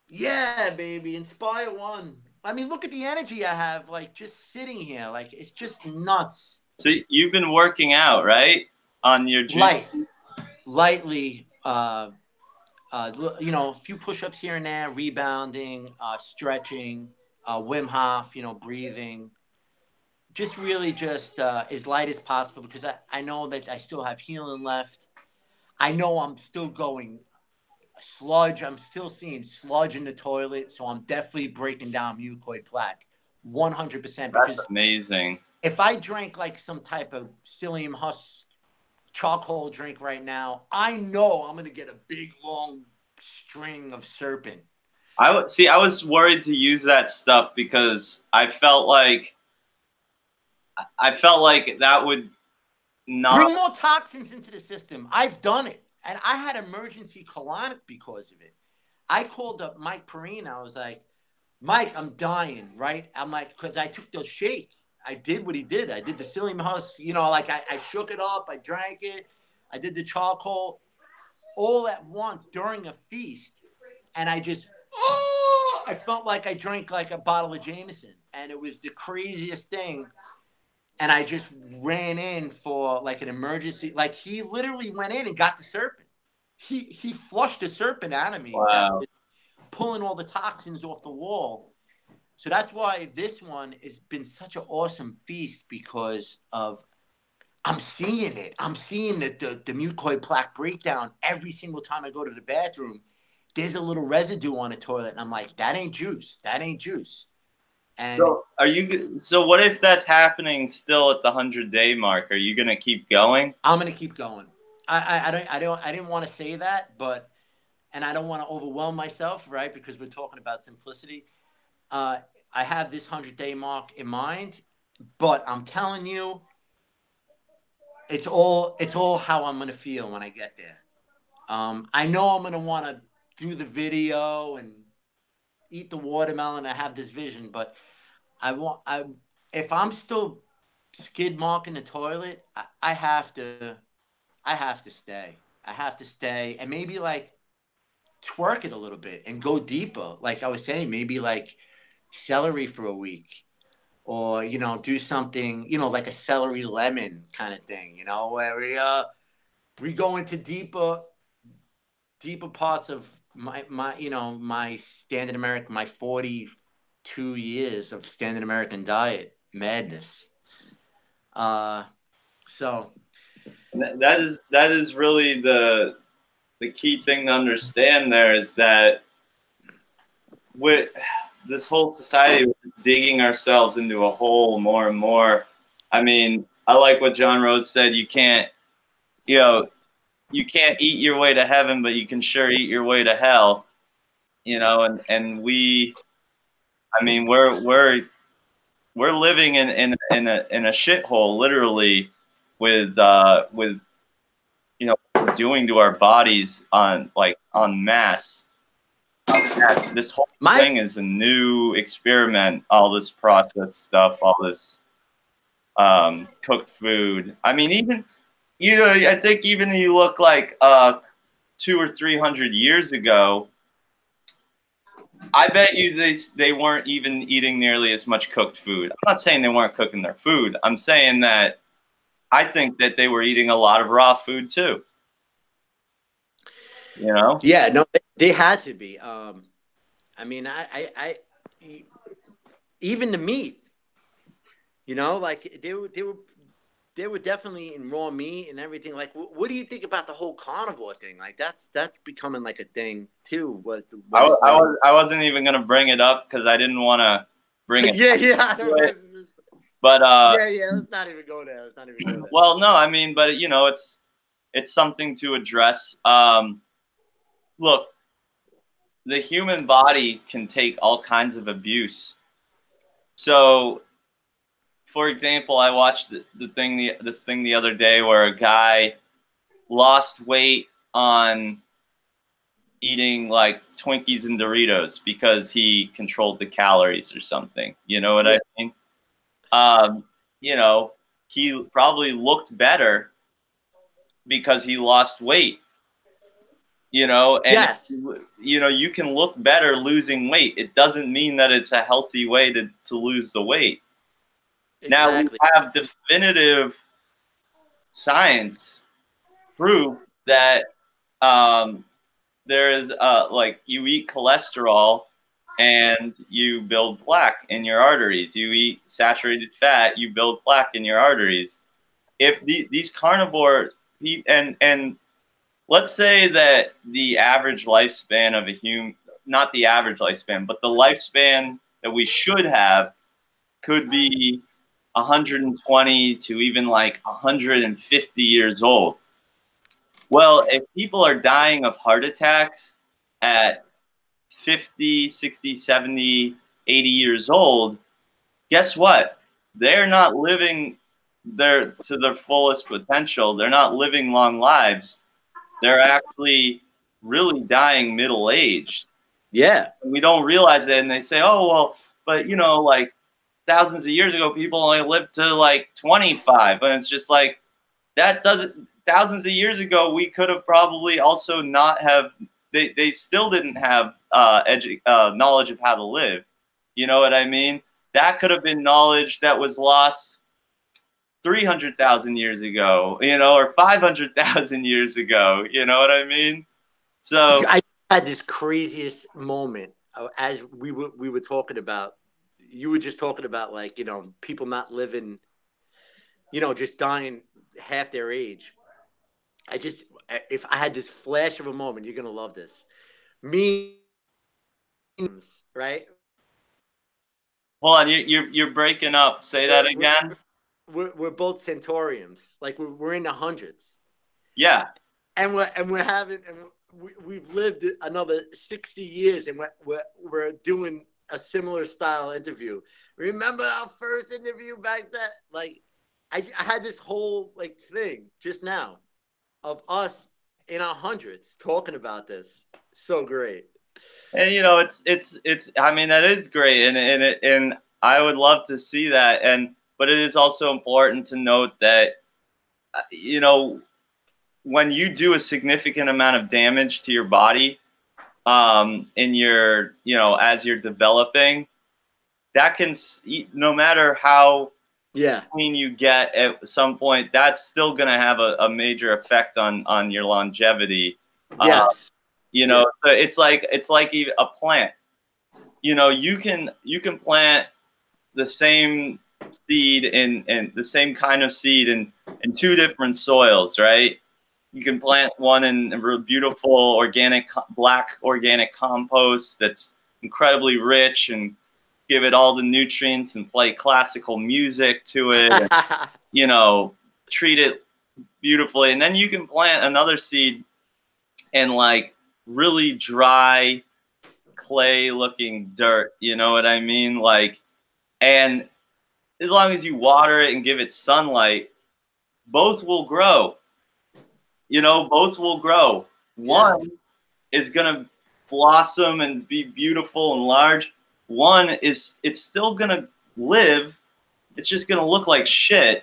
Speaker 1: yeah, baby, inspire one. I mean, look at the energy I have, like, just sitting here. Like, it's just nuts.
Speaker 2: So you've been working out, right? On your juice?
Speaker 1: Lightly, you know, a few push-ups here and there, rebounding, stretching, Wim Hof, you know, breathing, just really just as light as possible, because I know that I still have healing left. I know I'm still going sludge. I'm still seeing sludge in the toilet, so I'm definitely breaking down mucoid plaque 100%. Because
Speaker 2: that's amazing.
Speaker 1: If I drank like some type of psyllium husk charcoal drink right now, I know I'm gonna get a big long string of serpent.
Speaker 2: I was worried to use that stuff because I felt like that would not
Speaker 1: bring more toxins into the system. I've done it, and I had emergency colonic because of it. I called up Mike Perrine. I was like, Mike, I'm dying, right? I'm like, because I took the shake. I did what he did. I did the psyllium husk, you know, like I shook it up. I drank it. I did the charcoal all at once during a feast. And I just, I felt like I drank like a bottle of Jameson. And it was the craziest thing. And I just ran in for like an emergency. Like, he literally went in and got the serpent. He flushed the serpent out of me.
Speaker 2: Wow.
Speaker 1: That was pulling all the toxins off the wall. So that's why this one has been such an awesome feast, because of I'm seeing it. I'm seeing the mucoid plaque breakdown every single time I go to the bathroom. There's a little residue on the toilet, and I'm like, that ain't juice. That ain't juice. And
Speaker 2: so what if that's happening still at the 100-day mark? Are you gonna keep going?
Speaker 1: I'm gonna keep going. I didn't want to say that, but and I don't want to overwhelm myself, right? Because we're talking about simplicity. Uh, I have this 100-day mark in mind, but I'm telling you, it's all how I'm gonna feel when I get there. I know I'm gonna want to do the video and eat the watermelon. I have this vision, but I if I'm still skid marking the toilet, I have to stay. I have to stay and maybe like twerk it a little bit and go deeper. Like I was saying, maybe like celery for a week, or do something, like a celery lemon kind of thing, where we go into deeper parts of my standard American, my 42 years of standard American diet madness. So
Speaker 2: that is really the key thing to understand. There is that with this whole society, we're just digging ourselves into a hole more and more. I mean, I like what John Rhodes said. You can't eat your way to heaven, but you can sure eat your way to hell. And I mean, we're living in a shithole, literally, with what we're doing to our bodies on mass. This whole thing is a new experiment. All this processed stuff, all this cooked food. I mean, even I think even if you look like 200 or 300 years ago, I bet you they weren't even eating nearly as much cooked food. I'm not saying they weren't cooking their food. I'm saying that I think that they were eating a lot of raw food too.
Speaker 1: Yeah, no, they had to be. I mean, I even the meat, like they were definitely eating raw meat and everything. Like, what do you think about the whole carnivore thing? Like, that's becoming like a thing too.
Speaker 2: I wasn't even gonna bring it up because I didn't want to bring it.
Speaker 1: yeah.
Speaker 2: But
Speaker 1: yeah. Let's not even go there.
Speaker 2: Well, no, I mean, but it's something to address. Look, the human body can take all kinds of abuse. So, for example, I watched this thing the other day where a guy lost weight on eating like Twinkies and Doritos because he controlled the calories or something. You know what I mean? He probably looked better because he lost weight. And
Speaker 1: yes,
Speaker 2: you can look better losing weight. It doesn't mean that it's a healthy way to lose the weight.
Speaker 1: exactly.
Speaker 2: Now we have definitive science proof that there is like you eat cholesterol and you build plaque in your arteries. You eat saturated fat, you build plaque in your arteries. If these carnivore and let's say that the average lifespan of a human, not the average lifespan, but the lifespan that we should have could be 120 to even like 150 years old. Well, if people are dying of heart attacks at 50, 60, 70, 80 years old, guess what? They're not living to their fullest potential. They're not living long lives. They're actually really dying middle-aged.
Speaker 1: Yeah.
Speaker 2: And we don't realize it, and they say, oh, well, but, like thousands of years ago, people only lived to like 25. And it's just like, that doesn't, thousands of years ago, we could have probably also not have, they still didn't have knowledge of how to live. You know what I mean? That could have been knowledge that was lost 300,000 years ago, or 500,000 years ago. You know what I mean? So
Speaker 1: I had this craziest moment as we were talking about. You were just talking about like people not living, just dying half their age. If I had this flash of a moment, you're gonna love this. Me, right?
Speaker 2: hold on, you're breaking up. Say that again.
Speaker 1: We're both centauriums. Like we're in the hundreds.
Speaker 2: Yeah.
Speaker 1: And we're having we've lived another 60 years, and we're doing a similar style interview. Remember our first interview back then? Like, I had this whole like thing just now of us in our hundreds talking about this. So great.
Speaker 2: And you know, it's. I mean, that is great, and I would love to see that. But it is also important to note that, you know, when you do a significant amount of damage to your body, in your, you know, as you're developing, that can, no matter how clean you get at some point, that's still going to have a major effect on your longevity.
Speaker 1: Yes.
Speaker 2: You know, so it's like even a plant. You know, you can plant the same seed in the same kind of seed in two different soils, right? You can plant one in a beautiful organic, black organic compost that's incredibly rich and give it all the nutrients and play classical music to it, and, you know, treat it beautifully. And then you can plant another seed in like really dry clay looking dirt, you know what I mean? Like, and as long as you water it and give it sunlight, both will grow. You know, both will grow. One is gonna blossom and be beautiful and large. One is, it's still gonna live. It's just gonna look like shit,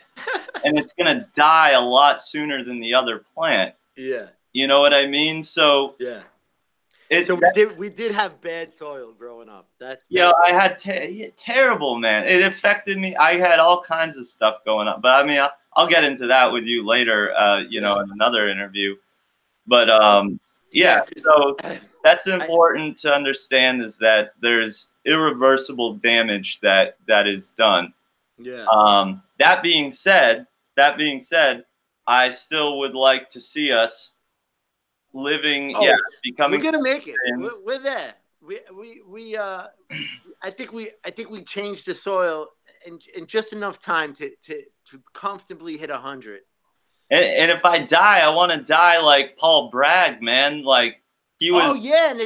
Speaker 2: and it's gonna die a lot sooner than the other plant.
Speaker 1: Yeah.
Speaker 2: You know what I mean? So
Speaker 1: so we did have bad soil growing up.
Speaker 2: I had terrible, man. It affected me. I had all kinds of stuff going on, but I mean, I'll get into that with you later, you know, in another interview. But so that's important to understand, is that there's irreversible damage that is done. Yeah. That being said, I still would like to see us living. Becoming.
Speaker 1: We're gonna make it. We're there. I think we changed the soil in just enough time to comfortably hit 100.
Speaker 2: And if I die, I want to die like Paul Bragg, man. Like he was.
Speaker 1: Oh yeah, and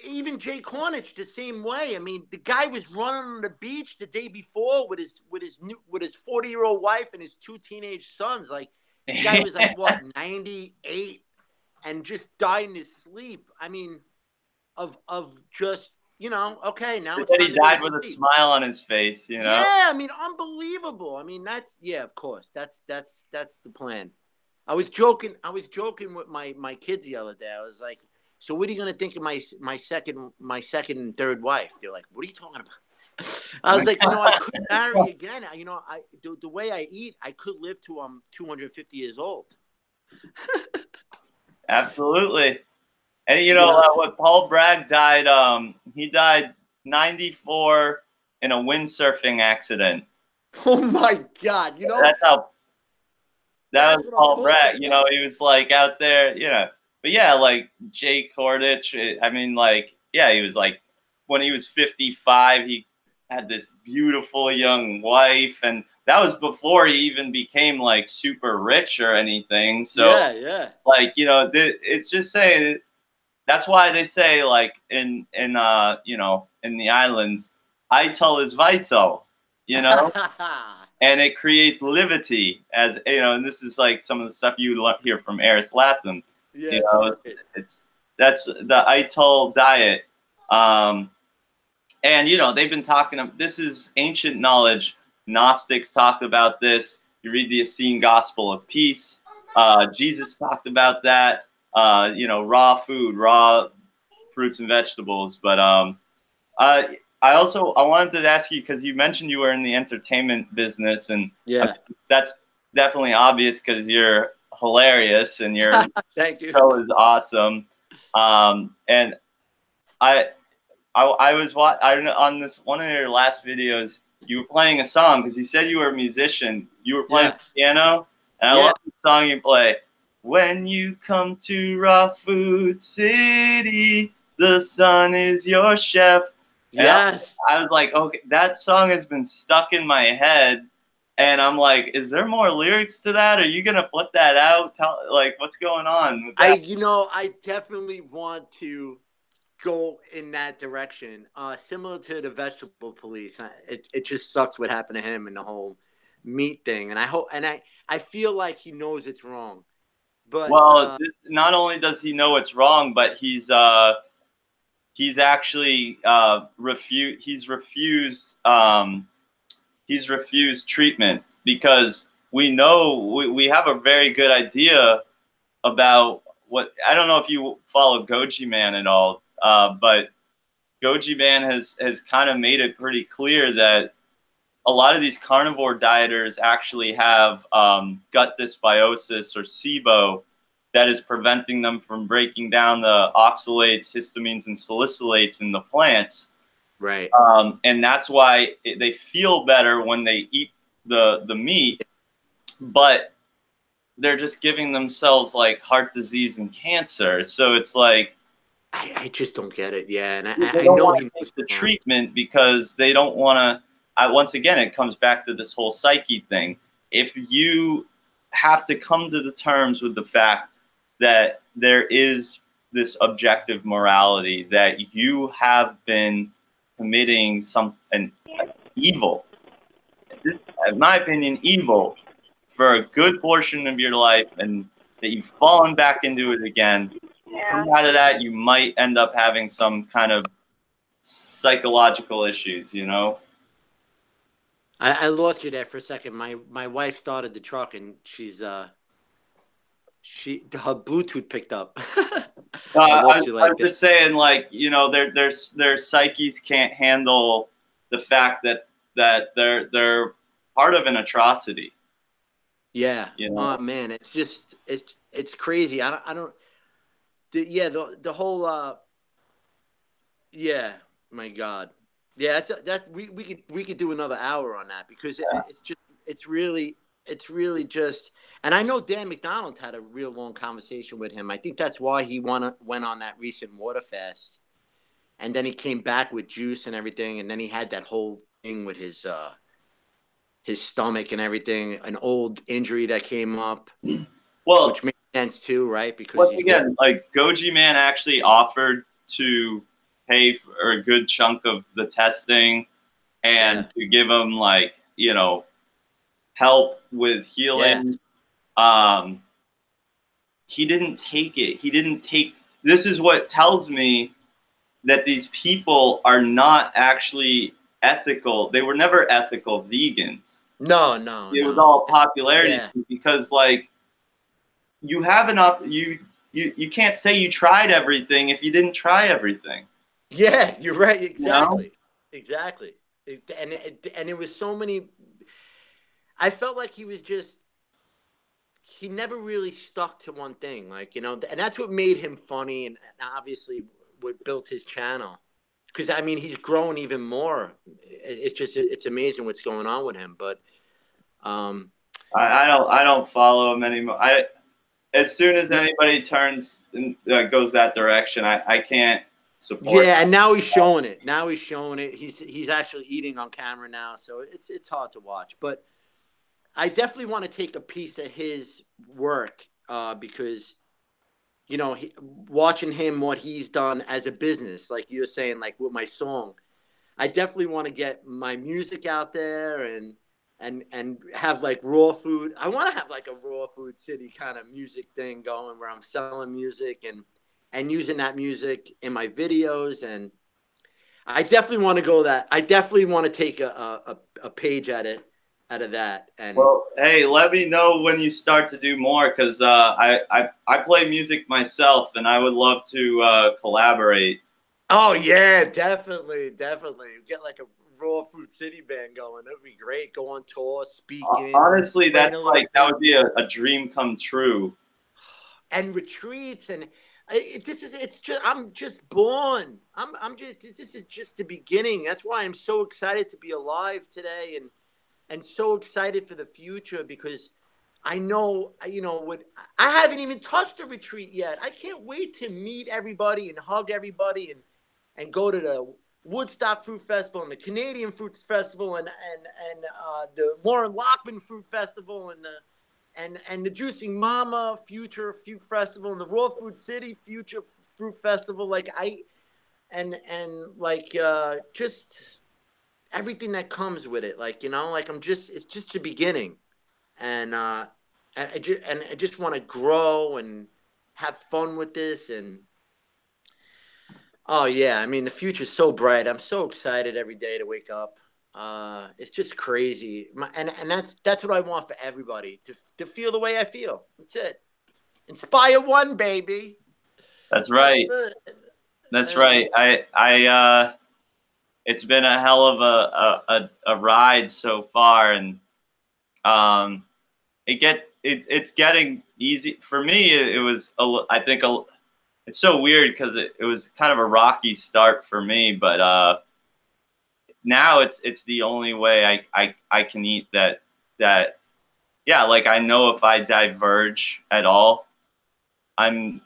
Speaker 1: even Jay Cornish the same way. I mean, the guy was running on the beach the day before with his 40-year-old wife and his 2 teenage sons. Like, the guy was like what, 98, and just died in his sleep. I mean, of just, you know, okay, now it's
Speaker 2: he died with a smile on his face, you know.
Speaker 1: Yeah, I mean, unbelievable. I mean, that's of course, that's the plan. I was joking with my kids the other day. I was like, so what are you gonna think of my second and third wife? They're like, what are you talking about? I was like, you know, I could marry again. You know, the way I eat, I could live to 250 years old.
Speaker 2: Absolutely. And you know what? Paul Bragg died. He died 94 in a windsurfing accident.
Speaker 1: Oh my God! You know,
Speaker 2: that was Paul Bragg. You know, he was like out there. You know, but yeah, like Jay Cornish. I mean, like, yeah, he was like, when he was 55, he had this beautiful young wife, and that was before he even became like super rich or anything. So like, you know, it's just saying. That's why they say, like, in you know, in the islands, ital is vital, you know, and it creates livity, as you know. And this is like some of the stuff you hear from Eris Latham. Yeah, you know, that's the ital diet, and you know, they've been talking. This is ancient knowledge. Gnostics talked about this. You read the Essene Gospel of Peace. Jesus talked about that. You know, raw food, raw fruits and vegetables. But I wanted to ask you, because you mentioned you were in the entertainment business, and that's definitely obvious because you're hilarious and your
Speaker 1: Thank you.
Speaker 2: show is awesome. And I was on this one of your last videos. You were playing a song because you said you were a musician. You were playing piano, and I love the song you play. When you come to Raw Food City, the sun is your chef. And I was like, okay, that song has been stuck in my head And I'm like, is there more lyrics to that? Are you gonna put that out? Tell, like, what's going on with that?
Speaker 1: I definitely want to go in that direction. Similar to the vegetable police. It just sucks what happened to him and the whole meat thing. And I feel like he knows it's wrong. But
Speaker 2: Well, not only does he know it's wrong, but he's actually he's refused treatment because we know we have a very good idea about what. I don't know if you follow Goji Man at all, but Goji Man has kind of made it pretty clear that a lot of these carnivore dieters actually have gut dysbiosis or SIBO that is preventing them from breaking down the oxalates, histamines, and salicylates in the plants.
Speaker 1: right.
Speaker 2: And that's why they feel better when they eat the meat, but they're just giving themselves like heart disease and cancer. So it's like
Speaker 1: I just don't get it. Yeah, and
Speaker 2: they
Speaker 1: I
Speaker 2: don't
Speaker 1: know
Speaker 2: want
Speaker 1: he
Speaker 2: to
Speaker 1: knows
Speaker 2: take the
Speaker 1: it's wrong.
Speaker 2: treatment because they don't want to. Once again, it comes back to this whole psyche thing. If you have to come to the terms with the fact that there is this objective morality, that you have been committing an evil, in my opinion, evil for a good portion of your life, and that you've fallen back into it again. Come out of that, you might end up having some kind of psychological issues, you know?
Speaker 1: I lost you there for a second. My wife started the truck and her Bluetooth picked up. I lost you like
Speaker 2: I'm
Speaker 1: that.
Speaker 2: just saying, like, you know, their psyches can't handle the fact that they're part of an atrocity.
Speaker 1: Yeah.
Speaker 2: You know?
Speaker 1: Oh man, it's just it's crazy. I don't. The whole yeah. My God. Yeah, we could do another hour on that because it's really just. And I know Dan McDonald had a real long conversation with him. I think that's why he went on that recent water fast, and then he came back with juice and everything, and then he had that whole thing with his stomach and everything, an old injury that came up,
Speaker 2: Well,
Speaker 1: which makes sense too, right? Because
Speaker 2: once
Speaker 1: he's
Speaker 2: again, like Goji Man actually offered to pay for a good chunk of the testing and
Speaker 1: yeah,
Speaker 2: to give him, like, you know, help with
Speaker 1: yeah,
Speaker 2: healing. He didn't take it. He didn't take. This is what tells me that these people are not actually ethical. They were never ethical vegans.
Speaker 1: no, no,
Speaker 2: It was
Speaker 1: no,
Speaker 2: all popularity
Speaker 1: yeah,
Speaker 2: because, like, you have an you can't say you tried everything if you didn't try everything.
Speaker 1: yeah. You're right.
Speaker 2: You know?
Speaker 1: Exactly, exactly. And it was so many. I felt like he never really stuck to one thing, like and that's what made him funny, and obviously what built his channel. Because I mean, he's grown even more. It's amazing what's going on with him. But um,
Speaker 2: I don't follow him anymore. As soon as anybody turns and goes that direction, I can't support.
Speaker 1: yeah, and now he's showing it. Now he's showing it. He's actually eating on camera now, so it's hard to watch. But I definitely want to take a piece of his work because watching him what he's done as a business, like you were saying, like with my song, I definitely want to get my music out there and have like raw food. I want to have like a raw food city kind of music thing going where I'm selling music and using that music in my videos. And I definitely want to go that. I definitely want to take a page out of that. And
Speaker 2: Well, hey, let me know when you start to do more, because I play music myself and I would love to collaborate.
Speaker 1: oh yeah, definitely, definitely get like a raw food city band going. That'd be great. Go on tour, speaking,
Speaker 2: Honestly,
Speaker 1: playing
Speaker 2: that's
Speaker 1: a little
Speaker 2: like that
Speaker 1: bit.
Speaker 2: would be a dream come true.
Speaker 1: And retreats and it's just I'm just born. I'm just this is just the beginning. That's why I'm so excited to be alive today and so excited for the future because I know what I haven't even touched a retreat yet. I can't wait to meet everybody and hug everybody and go to the Woodstock Fruit Festival and the Canadian Fruit Festival and the Lauren Lockman Fruit Festival and the Juicing Mama Future Fruit Festival and the Raw Food City Future Fruit Festival. Like just everything that comes with it. Like, you know, like it's just the beginning. And I just want to grow and have fun with this. And oh yeah, I mean, the future's so bright. I'm so excited every day to wake up. It's just crazy. And that's what I want for everybody to feel the way I feel. That's it. Inspire one, baby.
Speaker 2: That's right. That's right. It's been a hell of a ride so far, and it's getting easy for me. It was I think it's so weird because it was kind of a rocky start for me, but now it's the only way I can eat that yeah, like I know if I diverge at all, I'm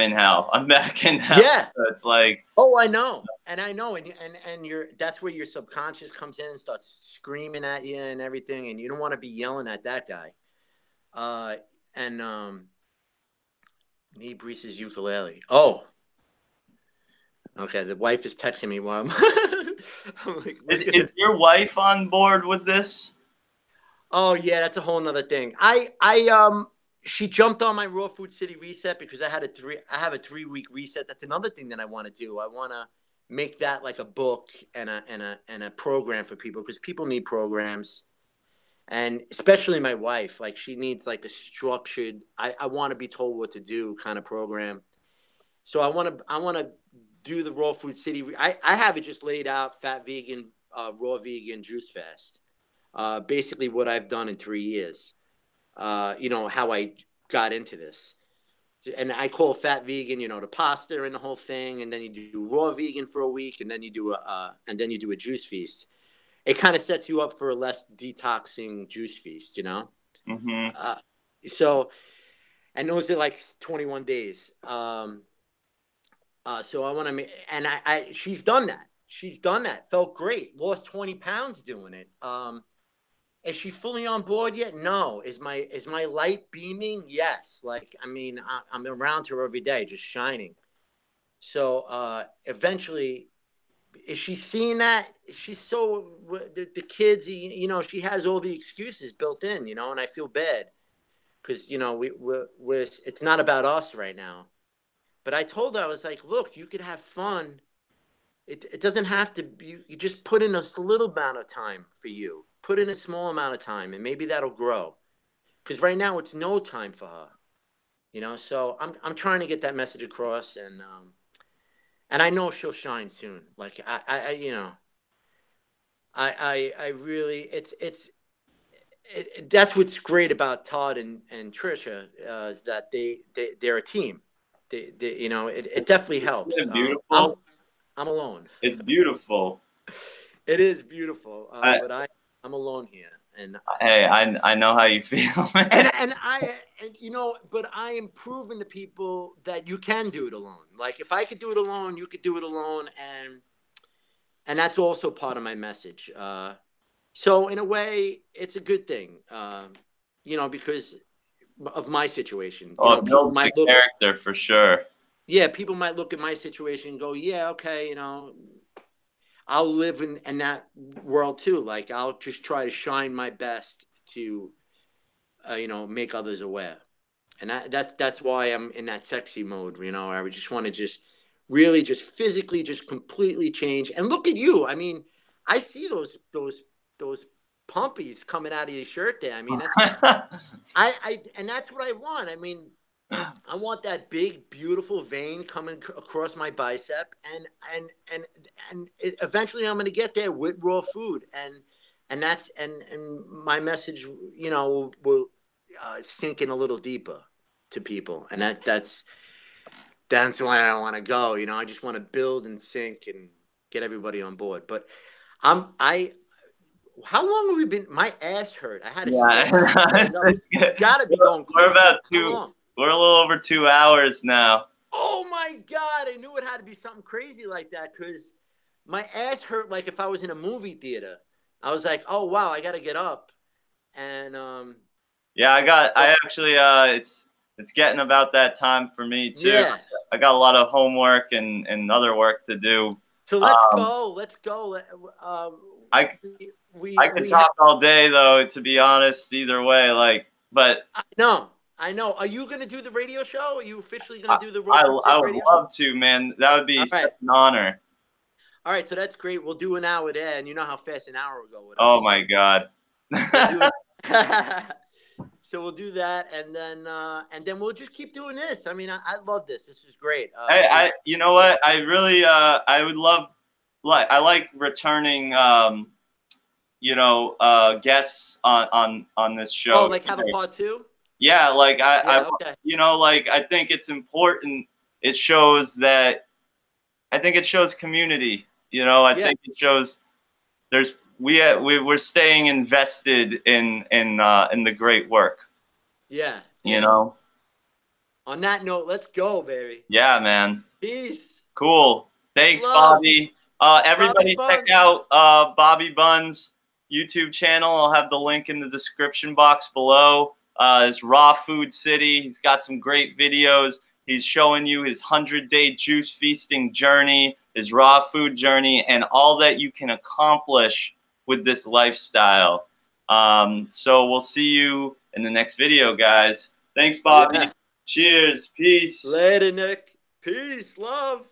Speaker 2: in hell. I'm back in hell.
Speaker 1: Yeah.
Speaker 2: So it's like,
Speaker 1: oh, I know. And that's where your subconscious comes in and starts screaming at you and everything. And you don't want to be yelling at that guy. Me Breeze's ukulele. Oh, okay. The wife is texting me while I'm like,
Speaker 2: is your wife on board with this?
Speaker 1: Oh yeah, that's a whole nother thing. She jumped on my Raw Food City reset because I have a 3-week reset. That's another thing that I want to do. I want to make that like a book and a program for people, because people need programs, and especially my wife. Like, she needs like a structured. I want to be told what to do kind of program. So I want to do the Raw Food City. I have it just laid out: fat vegan, raw vegan, juice fast. Basically what I've done in 3 years. You know, how I got into this. And I call fat vegan, you know, the pasta and the whole thing. And then you do raw vegan for a week, and then you do a juice feast. It kind of sets you up for a less detoxing juice feast, you know?
Speaker 2: Mm-hmm.
Speaker 1: And those are like 21 days. So I want to make, and she's done that. She's done that. Felt great. Lost 20 pounds doing it. Is she fully on board yet? No. Is my light beaming? Yes. Like, I mean, I'm around her every day, just shining. So eventually, is she seeing that? She's so, the kids, you know, she has all the excuses built in, you know, and I feel bad because, you know, it's not about us right now. But I told her, I was like, look, you could have fun. It doesn't have to be, you just put in a little amount of time for you. Put in a small amount of time, and maybe that'll grow. Because right now it's no time for her, you know. So I'm trying to get that message across, and I know she'll shine soon. Like I really, that's what's great about Todd and Trisha, is that they're a team. They you know, it definitely helps.
Speaker 2: Isn't it beautiful?
Speaker 1: I'm alone.
Speaker 2: It's beautiful.
Speaker 1: It is beautiful, but I'm alone here, and
Speaker 2: hey, I know how you feel.
Speaker 1: and you know, but I am proving to people that you can do it alone. Like, if I could do it alone, you could do it alone, and that's also part of my message. So in a way, it's a good thing, you know, because of my situation. You know, people might look
Speaker 2: character for sure.
Speaker 1: Yeah, people might look at my situation and go, yeah, okay, you know, I'll live in that world too. Like, I'll just try to shine my best to, you know, make others aware. And that's why I'm in that sexy mode, you know. I just want to just really just physically just completely change. And look at you. I mean, I see those pumpies coming out of your shirt there. I mean, that's and that's what I want. I mean, I want that big, beautiful vein coming across my bicep, and eventually I'm going to get there with raw food, and that's and my message, you know, will sink in a little deeper to people, and that's why I want to go. You know, I just want to build and sink and get everybody on board. But how long have we been? My ass hurt. I had to stand up. Gotta be going.
Speaker 2: We're about We're a little over 2 hours now.
Speaker 1: Oh my God! I knew it had to be something crazy like that, because my ass hurt like if I was in a movie theater. I was like, oh wow, I got to get up. And
Speaker 2: yeah, I actually it's getting about that time for me too.
Speaker 1: yeah.
Speaker 2: I got a lot of homework and other work to do.
Speaker 1: So let's go. Let's go.
Speaker 2: I
Speaker 1: We
Speaker 2: could talk all day though, to be honest, either way, like, but
Speaker 1: I know. Are you gonna do the radio show? Are you officially gonna do the
Speaker 2: I would
Speaker 1: radio
Speaker 2: love to, man. That would be such an honor.
Speaker 1: All right, so that's great. We'll do an hour there, and you know how fast an hour will go with us.
Speaker 2: Oh my God.
Speaker 1: So we'll do that, and then we'll just keep doing this. I mean, I love this. This is great.
Speaker 2: You know what? I really I would love, I like returning you know, guests on this show.
Speaker 1: Oh, like have a part 2?
Speaker 2: Yeah, like
Speaker 1: okay.
Speaker 2: you know, like I think it's important. It shows that, I think it shows community. You know, I think it shows we're staying invested in the great work.
Speaker 1: Yeah.
Speaker 2: You know.
Speaker 1: On that note, let's go, baby.
Speaker 2: Yeah, man.
Speaker 1: Peace.
Speaker 2: Cool. Thanks, Bobby. Everybody check out Bobby Bunz' YouTube channel. I'll have the link in the description box below. It's Raw Food City. He's got some great videos. He's showing you his 100-day juice feasting journey, his raw food journey, and all that you can accomplish with this lifestyle. So we'll see you in the next video, guys. Thanks, Bobby. Yeah. Cheers. Peace.
Speaker 1: Later, Nick. Peace. Love.